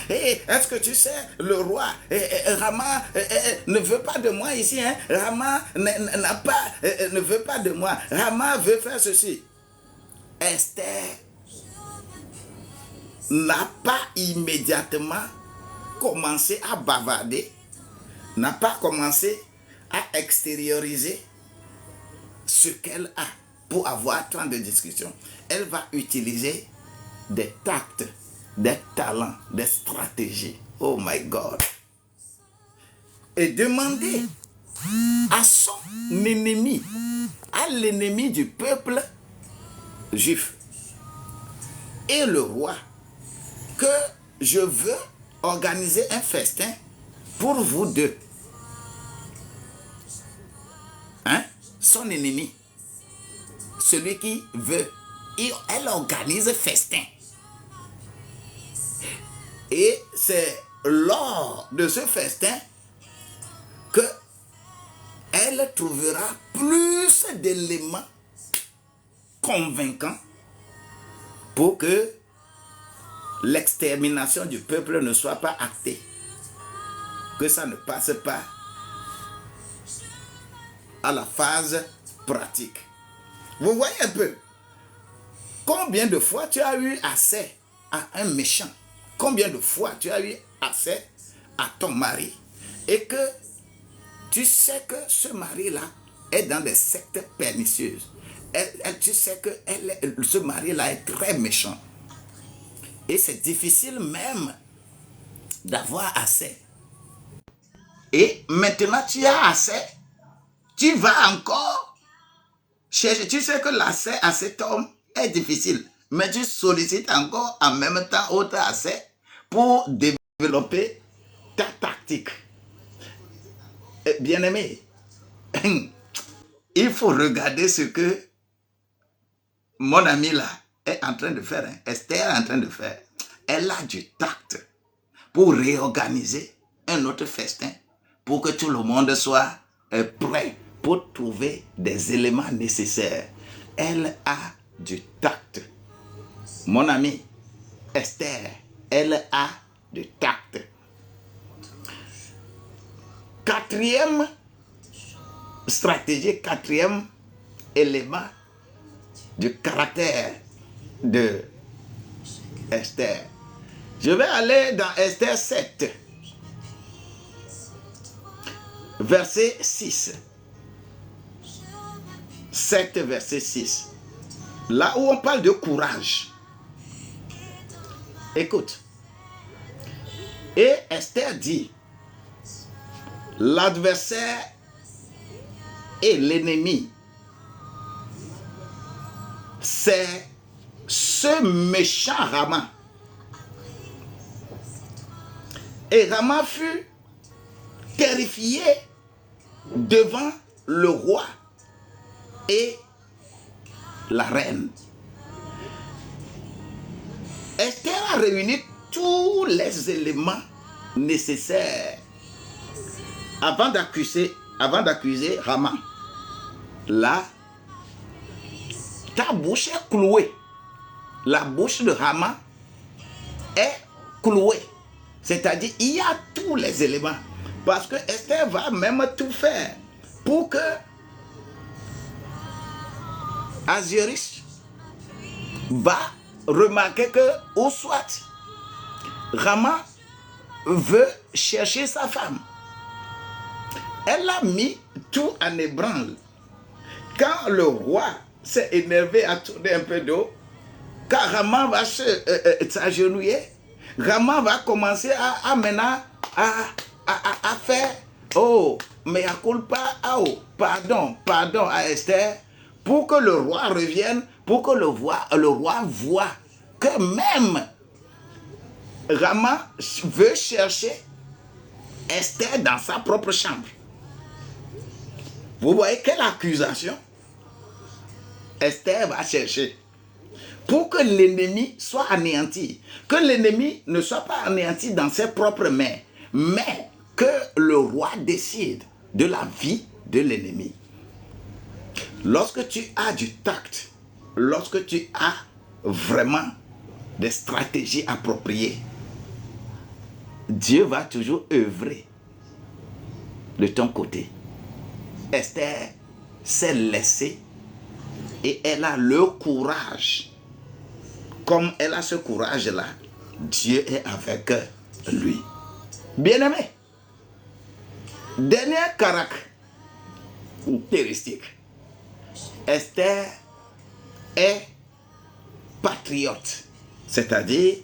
Hey, est-ce que tu sais, le roi, Haman ne veut pas de moi ici, hein? Haman ne veut pas de moi. Haman veut faire ceci. Esther n'a pas immédiatement commencé à bavarder, n'a pas commencé à extérioriser ce qu'elle a pour avoir tant de discussions. Elle va utiliser des tacts, des talents, des stratégies. Oh my God. Et demander à son ennemi, à l'ennemi du peuple juif et le roi, que je veux organiser un festin pour vous deux. Hein? Son ennemi, celui qui veut, elle organise festin. Et c'est lors de ce festin que elle trouvera plus d'éléments convaincants pour que l'extermination du peuple ne soit pas actée, que ça ne passe pas à la phase pratique. Vous voyez un peu combien de fois tu as eu accès à un méchant, combien de fois tu as eu accès à ton mari et que tu sais que ce mari-là est dans des sectes pernicieuses. Tu sais que ce mari-là est très méchant. Et c'est difficile même d'avoir accès. Et maintenant tu as accès. Tu vas encore chercher. Tu sais que l'accès à cet homme est difficile. Mais tu sollicites encore en même temps autre accès pour développer ta tactique. Bien-aimé, il faut regarder ce que mon ami là est en train de faire. Esther est en train de faire. Elle a du tact pour réorganiser un autre festin pour que tout le monde soit prêt pour trouver des éléments nécessaires. Elle a du tact. Mon ami, Esther, elle a du tact. Quatrième stratégie, quatrième élément du caractère de Esther. Je vais aller dans Esther 7, verset 6. 7, verset 6. Là où on parle de courage. Écoute. Et Esther dit, l'adversaire et l'ennemi, c'est ce méchant Haman. Et Haman fut terrifié devant le roi et la reine. Esther a réuni tous les éléments nécessaires avant d'accuser Haman. Là, ta bouche est clouée. La bouche de Haman est clouée. C'est-à-dire, il y a tous les éléments. Parce que Esther va même tout faire pour que Assyrus va remarqué que, ou soit, Rama veut chercher sa femme. Elle a mis tout en ébranle. Quand le roi s'est énervé à tourner un peu d'eau, quand Rama va s'agenouiller, Rama va commencer à maintenant à faire mea culpa, pardon à Esther, pour que le roi revienne, pour que le roi voit que même Rama veut chercher Esther dans sa propre chambre. Vous voyez quelle accusation Esther va chercher pour que l'ennemi soit anéanti. Que l'ennemi ne soit pas anéanti dans ses propres mains, mais que le roi décide de la vie de l'ennemi. Lorsque tu as du tact, lorsque tu as vraiment des stratégies appropriées, Dieu va toujours œuvrer de ton côté. Esther s'est laissée et elle a le courage. Comme elle a ce courage-là, Dieu est avec lui. Bien-aimé, dernière caractéristique. Esther est patriote, c'est-à-dire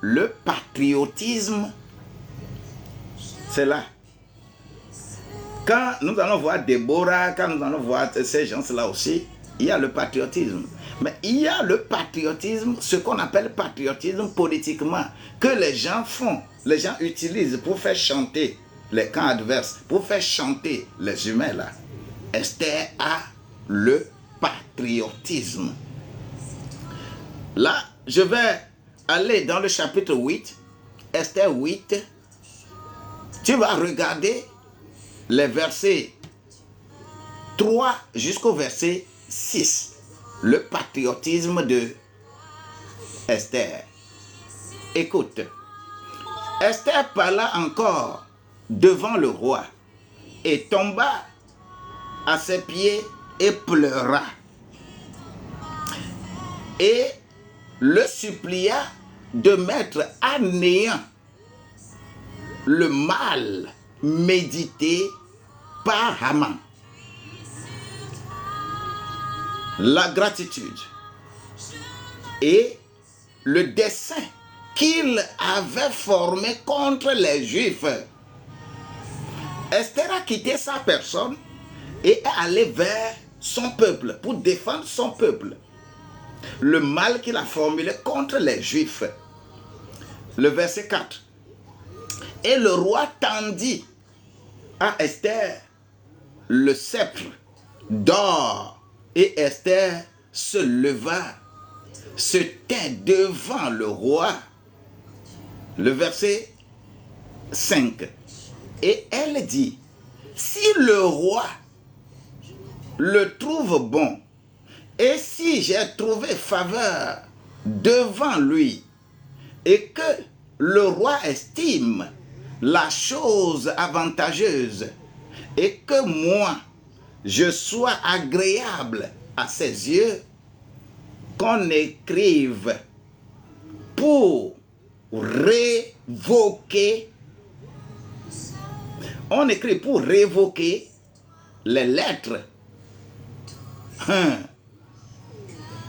le patriotisme, c'est là. Quand nous allons voir Déborah, quand nous allons voir ces gens-là aussi, il y a le patriotisme. Mais il y a le patriotisme, ce qu'on appelle patriotisme politiquement, que les gens font, les gens utilisent pour faire chanter les camps adverses, pour faire chanter les humains là. Esther a le patriotisme. Là, je vais aller dans le chapitre 8, Esther 8. Tu vas regarder les versets 3 jusqu'au verset 6. Le patriotisme de Esther. Écoute, Esther parla encore devant le roi et tomba à ses pieds et pleura. Et le supplia de mettre à néant le mal médité par Haman. La gratitude et le dessein qu'il avait formé contre les Juifs. Esther a quitté sa personne et est allée vers son peuple pour défendre son peuple. Le mal qu'il a formulé contre les Juifs. Le verset 4. Et le roi tendit à Esther le sceptre d'or. Et Esther se leva, se tint devant le roi. Le verset 5. Et elle dit, si le roi le trouve bon, et si j'ai trouvé faveur devant lui, et que le roi estime la chose avantageuse, et que moi, je sois agréable à ses yeux, qu'on écrive pour révoquer, on écrit pour révoquer les lettres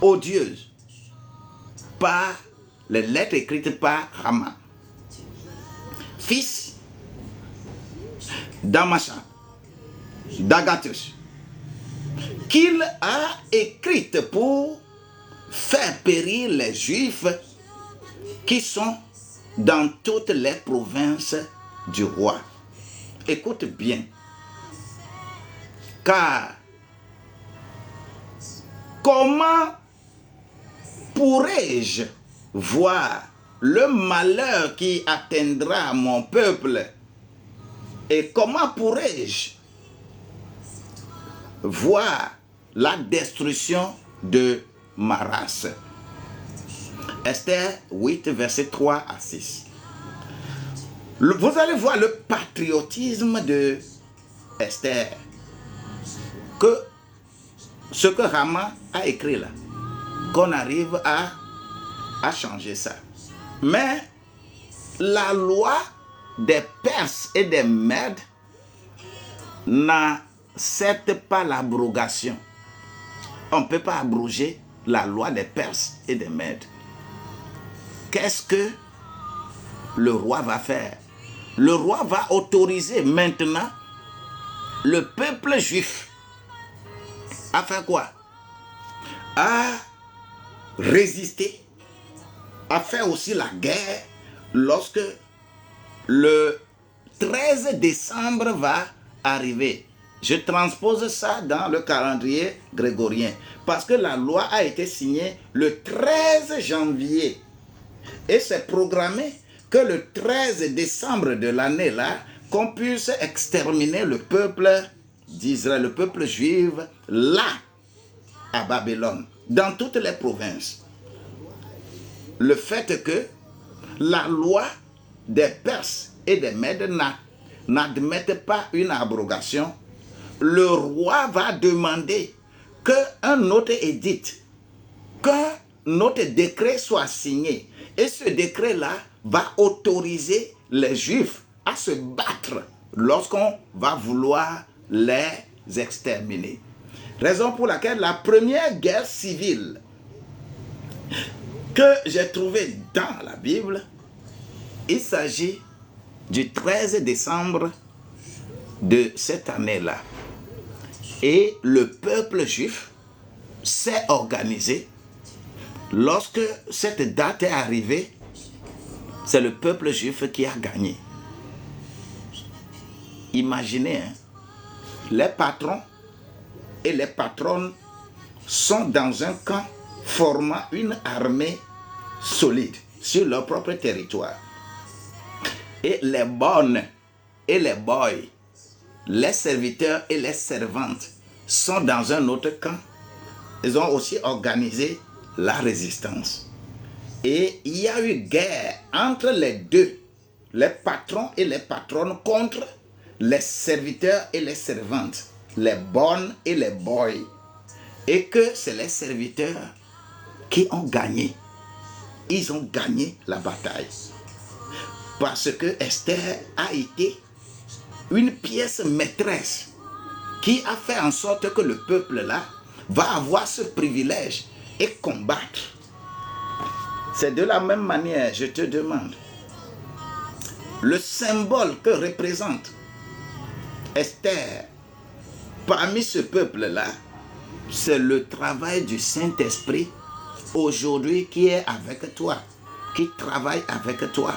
odieuses par les lettres écrites par Haman, fils d'Amasa, d'Agathus, qu'il a écrite pour faire périr les Juifs qui sont dans toutes les provinces du roi. Écoute bien, car comment pourrais-je voir le malheur qui atteindra mon peuple et comment pourrais-je voir la destruction de ma race? Esther 8, verset 3 à 6. Vous allez voir le patriotisme de Esther. Ce que Haman a écrit là. Qu'on arrive à a changé ça. Mais la loi des Perses et des Mèdes n'accepte pas l'abrogation. On ne peut pas abroger la loi des Perses et des Mèdes. Qu'est-ce que le roi va faire? Le roi va autoriser maintenant le peuple juif à faire quoi? À résister, à faire aussi la guerre lorsque le 13 décembre va arriver. Je transpose ça dans le calendrier grégorien parce que la loi a été signée le 13 janvier et c'est programmé que le 13 décembre de l'année là, qu'on puisse exterminer le peuple d'Israël, le peuple juif là, à Babylone, dans toutes les provinces. Le fait que la loi des Perses et des Mèdes n'admettent pas une abrogation, le roi va demander qu'un autre édit, qu'un autre décret soit signé. Et ce décret-là va autoriser les Juifs à se battre lorsqu'on va vouloir les exterminer. Raison pour laquelle la première guerre civile que j'ai trouvée dans la Bible, il s'agit du 13 décembre de cette année-là. Et le peuple juif s'est organisé. Lorsque cette date est arrivée, c'est le peuple juif qui a gagné. Imaginez, hein, les patrons et les patronnes sont dans un camp formant une armée solide sur leur propre territoire. Et les bonnes et les boys, les serviteurs et les servantes sont dans un autre camp. Ils ont aussi organisé la résistance. Et il y a eu guerre entre les deux, les patrons et les patronnes contre les serviteurs et les servantes, les bonnes et les boys. Et que c'est les serviteurs qui ont gagné. Ils ont gagné la bataille. Parce que Esther a été une pièce maîtresse qui a fait en sorte que le peuple là va avoir ce privilège et combattre. C'est de la même manière, je te demande, le symbole que représente Esther parmi ce peuple là, c'est le travail du Saint-Esprit aujourd'hui qui est avec toi, qui travaille avec toi.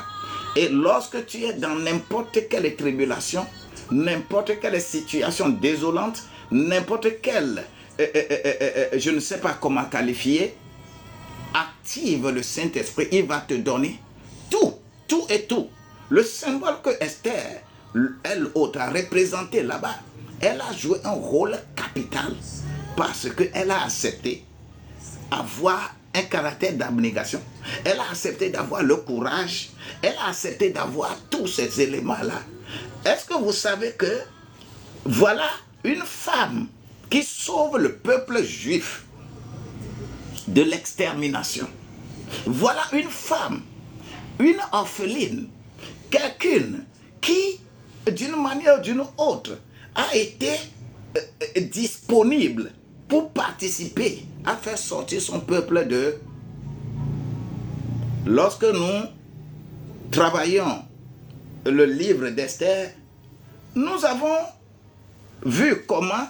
Et lorsque tu es dans n'importe quelle tribulation, n'importe quelle situation désolante, n'importe quelle, je ne sais pas comment qualifier, active le Saint-Esprit, il va te donner tout, tout et tout. Le symbole que Esther, elle a représenté là-bas, elle a joué un rôle capital parce qu'elle a accepté avoir un caractère d'abnégation. Elle a accepté d'avoir le courage. Elle a accepté d'avoir tous ces éléments-là. Est-ce que vous savez que voilà une femme qui sauve le peuple juif de l'extermination? Voilà une femme, une orpheline, quelqu'une qui, d'une manière ou d'une autre, a été disponible pour participer à faire sortir son peuple de... Lorsque nous travaillons le livre d'Esther, nous avons vu comment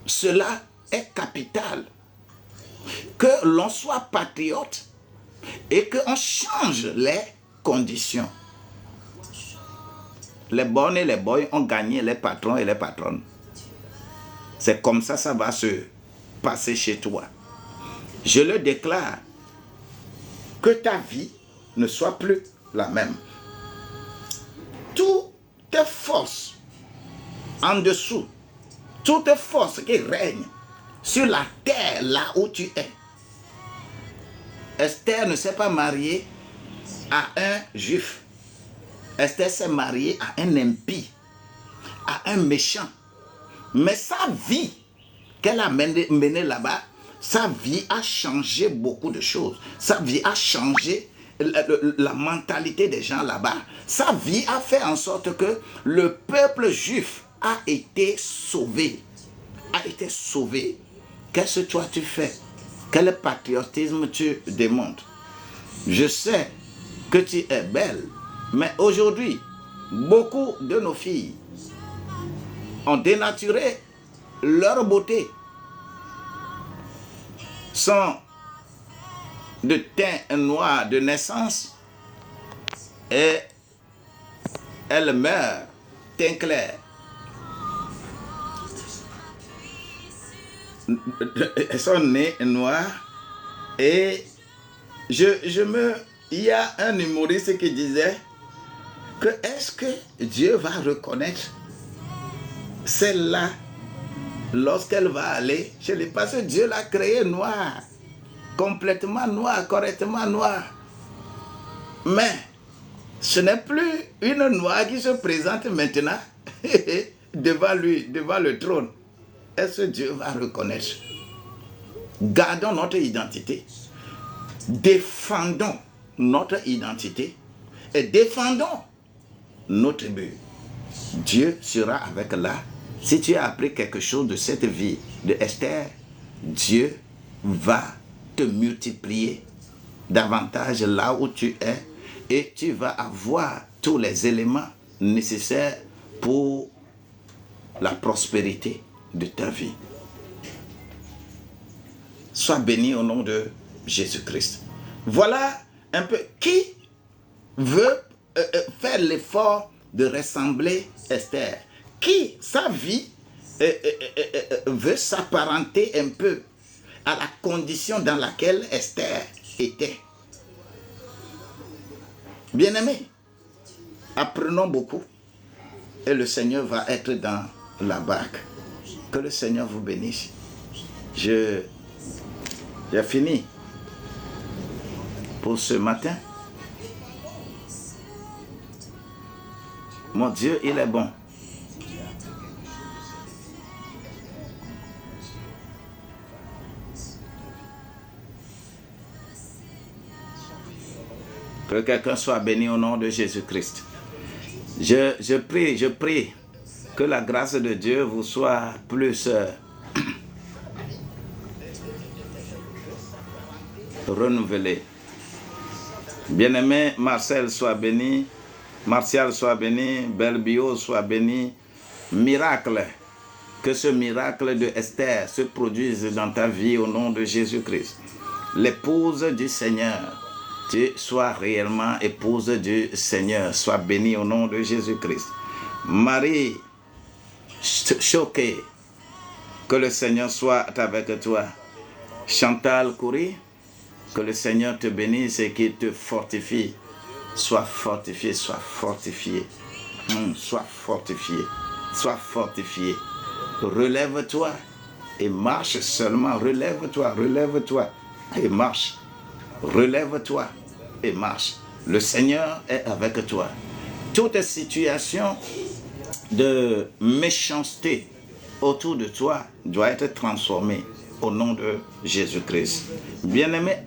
cela est capital. Que l'on soit patriote et qu'on change les conditions. Les bonnes et les boys ont gagné les patrons et les patronnes. C'est comme ça, ça va se passer chez toi. Je le déclare, que ta vie ne soit plus la même. Toutes tes forces en dessous, toutes tes forces qui règnent sur la terre là où tu es. Esther ne s'est pas mariée à un juif. Esther s'est mariée à un impie, à un méchant. Mais sa vie qu'elle a menée là-bas, sa vie a changé beaucoup de choses. Sa vie a changé la mentalité des gens là-bas. Sa vie a fait en sorte que le peuple juif a été sauvé. A été sauvé. Qu'est-ce que toi tu fais? Quel patriotisme tu démontres? Je sais que tu es belle, mais aujourd'hui, beaucoup de nos filles ont dénaturé leur beauté. Sont de teint noir de naissance et elles meurent teint clair. Elles sont nées noires et il y a un humoriste qui disait que est-ce que Dieu va reconnaître celle-là lorsqu'elle va aller chez lui, parce que Dieu l'a créée noire, complètement noire, correctement noire. Mais ce n'est plus une noire qui se présente maintenant devant lui, devant le trône. Est-ce que Dieu va reconnaître? Gardons notre identité. Défendons notre identité et défendons notre but. Dieu sera avec là. Si tu as appris quelque chose de cette vie de Esther, Dieu va te multiplier davantage là où tu es et tu vas avoir tous les éléments nécessaires pour la prospérité de ta vie. Sois béni au nom de Jésus-Christ. Voilà un peu qui veut faire l'effort de ressembler à Esther. Qui, sa vie, veut s'apparenter un peu à la condition dans laquelle Esther était. Bien-aimés, apprenons beaucoup et le Seigneur va être dans la barque. Que le Seigneur vous bénisse. J'ai fini pour ce matin. Mon Dieu, il est bon. Que quelqu'un soit béni au nom de Jésus-Christ. Je prie que la grâce de Dieu vous soit plus renouvelée. Bien-aimé, Marcel soit béni, Martial soit béni, Belbio soit béni. Miracle, que ce miracle de Esther se produise dans ta vie au nom de Jésus-Christ. L'épouse du Seigneur, tu sois réellement épouse du Seigneur. Sois bénie au nom de Jésus-Christ. Marie, choquée, que le Seigneur soit avec toi. Chantal Coury, que le Seigneur te bénisse et qu'il te fortifie. Sois fortifié, sois fortifié. Sois fortifié, sois fortifié. Relève-toi et marche seulement. Relève-toi, relève-toi et marche. Relève-toi et marche. Le Seigneur est avec toi. Toute situation de méchanceté autour de toi doit être transformée au nom de Jésus-Christ. Bien-aimé,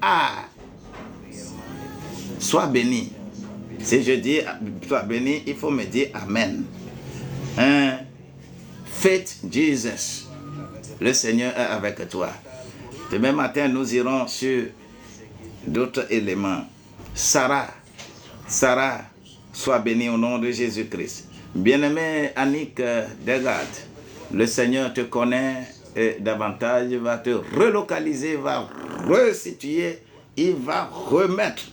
sois béni. Si je dis sois béni, il faut me dire Amen. Faith Jesus. Le Seigneur est avec toi. Demain matin, nous irons sur d'autres éléments. Sarah, sois bénie au nom de Jésus-Christ. Bien-aimé Annick Degard, le Seigneur te connaît et davantage va te relocaliser, va resituer, il va remettre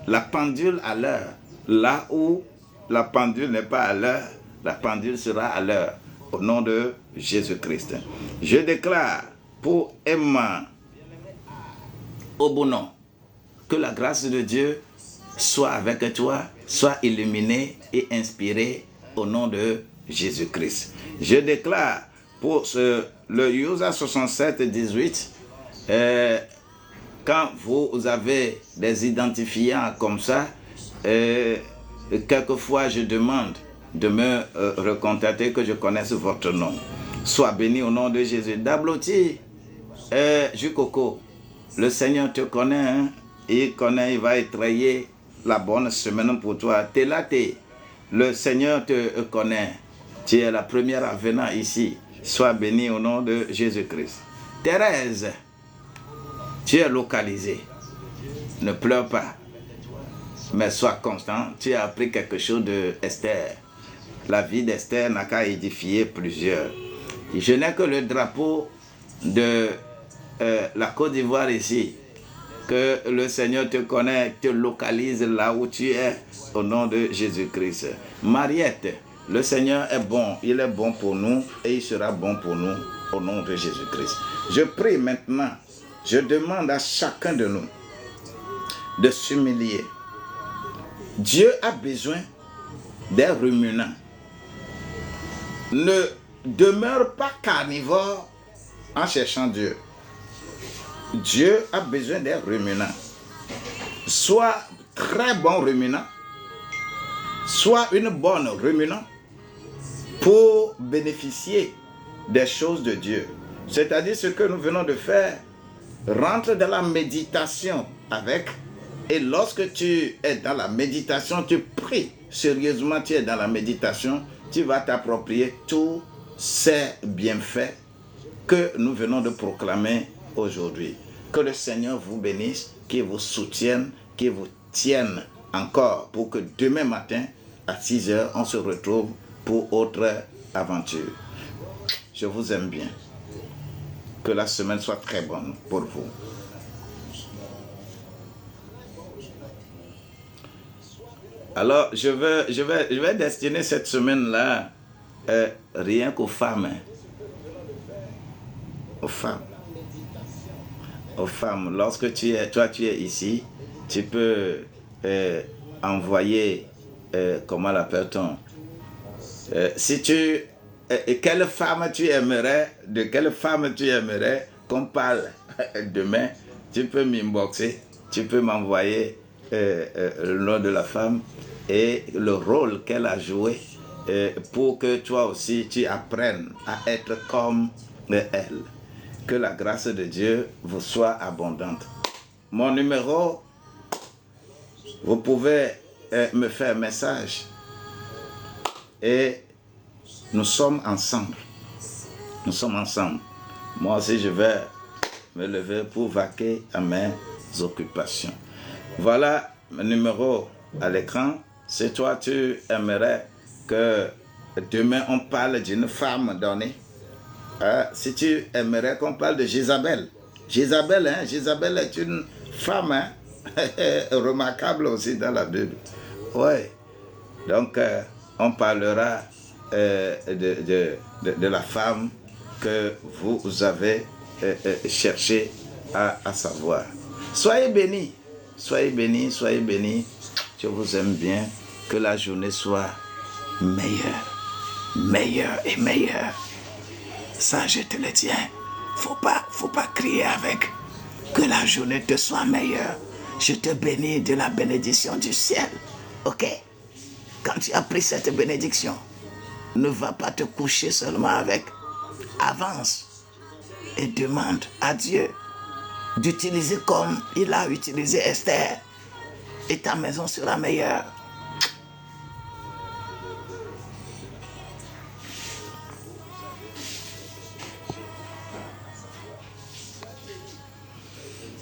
la pendule à l'heure. Là où la pendule n'est pas à l'heure, la pendule sera à l'heure. Au nom de Jésus-Christ. Je déclare pour Emma Obonon, que la grâce de Dieu soit avec toi, soit illuminée et inspirée au nom de Jésus-Christ. Je déclare pour le Yosa 67-18, quand vous avez des identifiants comme ça, quelquefois je demande de me recontacter, que je connaisse votre nom. Sois béni au nom de Jésus. Dabloti, Jukoko, le Seigneur te connaît, hein? Il connaît, il va étrayer la bonne semaine pour toi. Telate, le Seigneur te connaît. Tu es la première à venir ici. Sois béni au nom de Jésus-Christ. Thérèse, tu es localisée. Ne pleure pas, mais sois constant. Tu as appris quelque chose de Esther. La vie d'Esther n'a qu'à édifier plusieurs. Je n'ai que le drapeau de la Côte d'Ivoire ici. Que le Seigneur te connaît, te localise là où tu es, au nom de Jésus-Christ. Mariette, le Seigneur est bon, il est bon pour nous et il sera bon pour nous, au nom de Jésus-Christ. Je prie maintenant, je demande à chacun de nous de s'humilier. Dieu a besoin des ruminants. Ne demeure pas carnivore en cherchant Dieu. Dieu a besoin des ruminants. Soit très bon ruminant, soit une bonne ruminant pour bénéficier des choses de Dieu. C'est-à-dire ce que nous venons de faire. Rentre dans la méditation avec, et lorsque tu es dans la méditation, tu pries sérieusement, tu es dans la méditation, tu vas t'approprier tous ces bienfaits que nous venons de proclamer aujourd'hui. Que le Seigneur vous bénisse, qu'il vous soutienne, qu'il vous tienne encore pour que demain matin, à 6 heures, on se retrouve pour autre aventure. Je vous aime bien. Que la semaine soit très bonne pour vous. Alors, je vais destiner cette semaine-là rien qu'aux femmes. Aux femmes. Aux femmes. Lorsque tu es ici, tu peux envoyer, comment l'appelle-t-on? Si tu... quelle femme tu aimerais, de quelle femme tu aimerais qu'on parle demain, tu peux m'inboxer, tu peux m'envoyer le nom de la femme et le rôle qu'elle a joué pour que toi aussi tu apprennes à être comme elle. Que la grâce de Dieu vous soit abondante. Mon numéro, vous pouvez me faire un message et nous sommes ensemble. Nous sommes ensemble. Moi aussi, je vais me lever pour vaquer à mes occupations. Voilà mon numéro à l'écran. Si toi, tu aimerais que demain, on parle d'une femme donnée, si tu aimerais qu'on parle de Jézabel. Jézabel est une femme remarquable aussi dans la Bible. Oui. Donc, on parlera de la femme que vous avez cherché à savoir. Soyez bénis, soyez bénis, soyez bénis. Je vous aime bien. Que la journée soit meilleure et meilleure. Ça, je te le dis. Faut pas crier avec. Que la journée te soit meilleure. Je te bénis de la bénédiction du ciel. Ok? Quand tu as pris cette bénédiction, ne va pas te coucher seulement avec. Avance et demande à Dieu d'utiliser comme il a utilisé Esther. Et ta maison sera meilleure.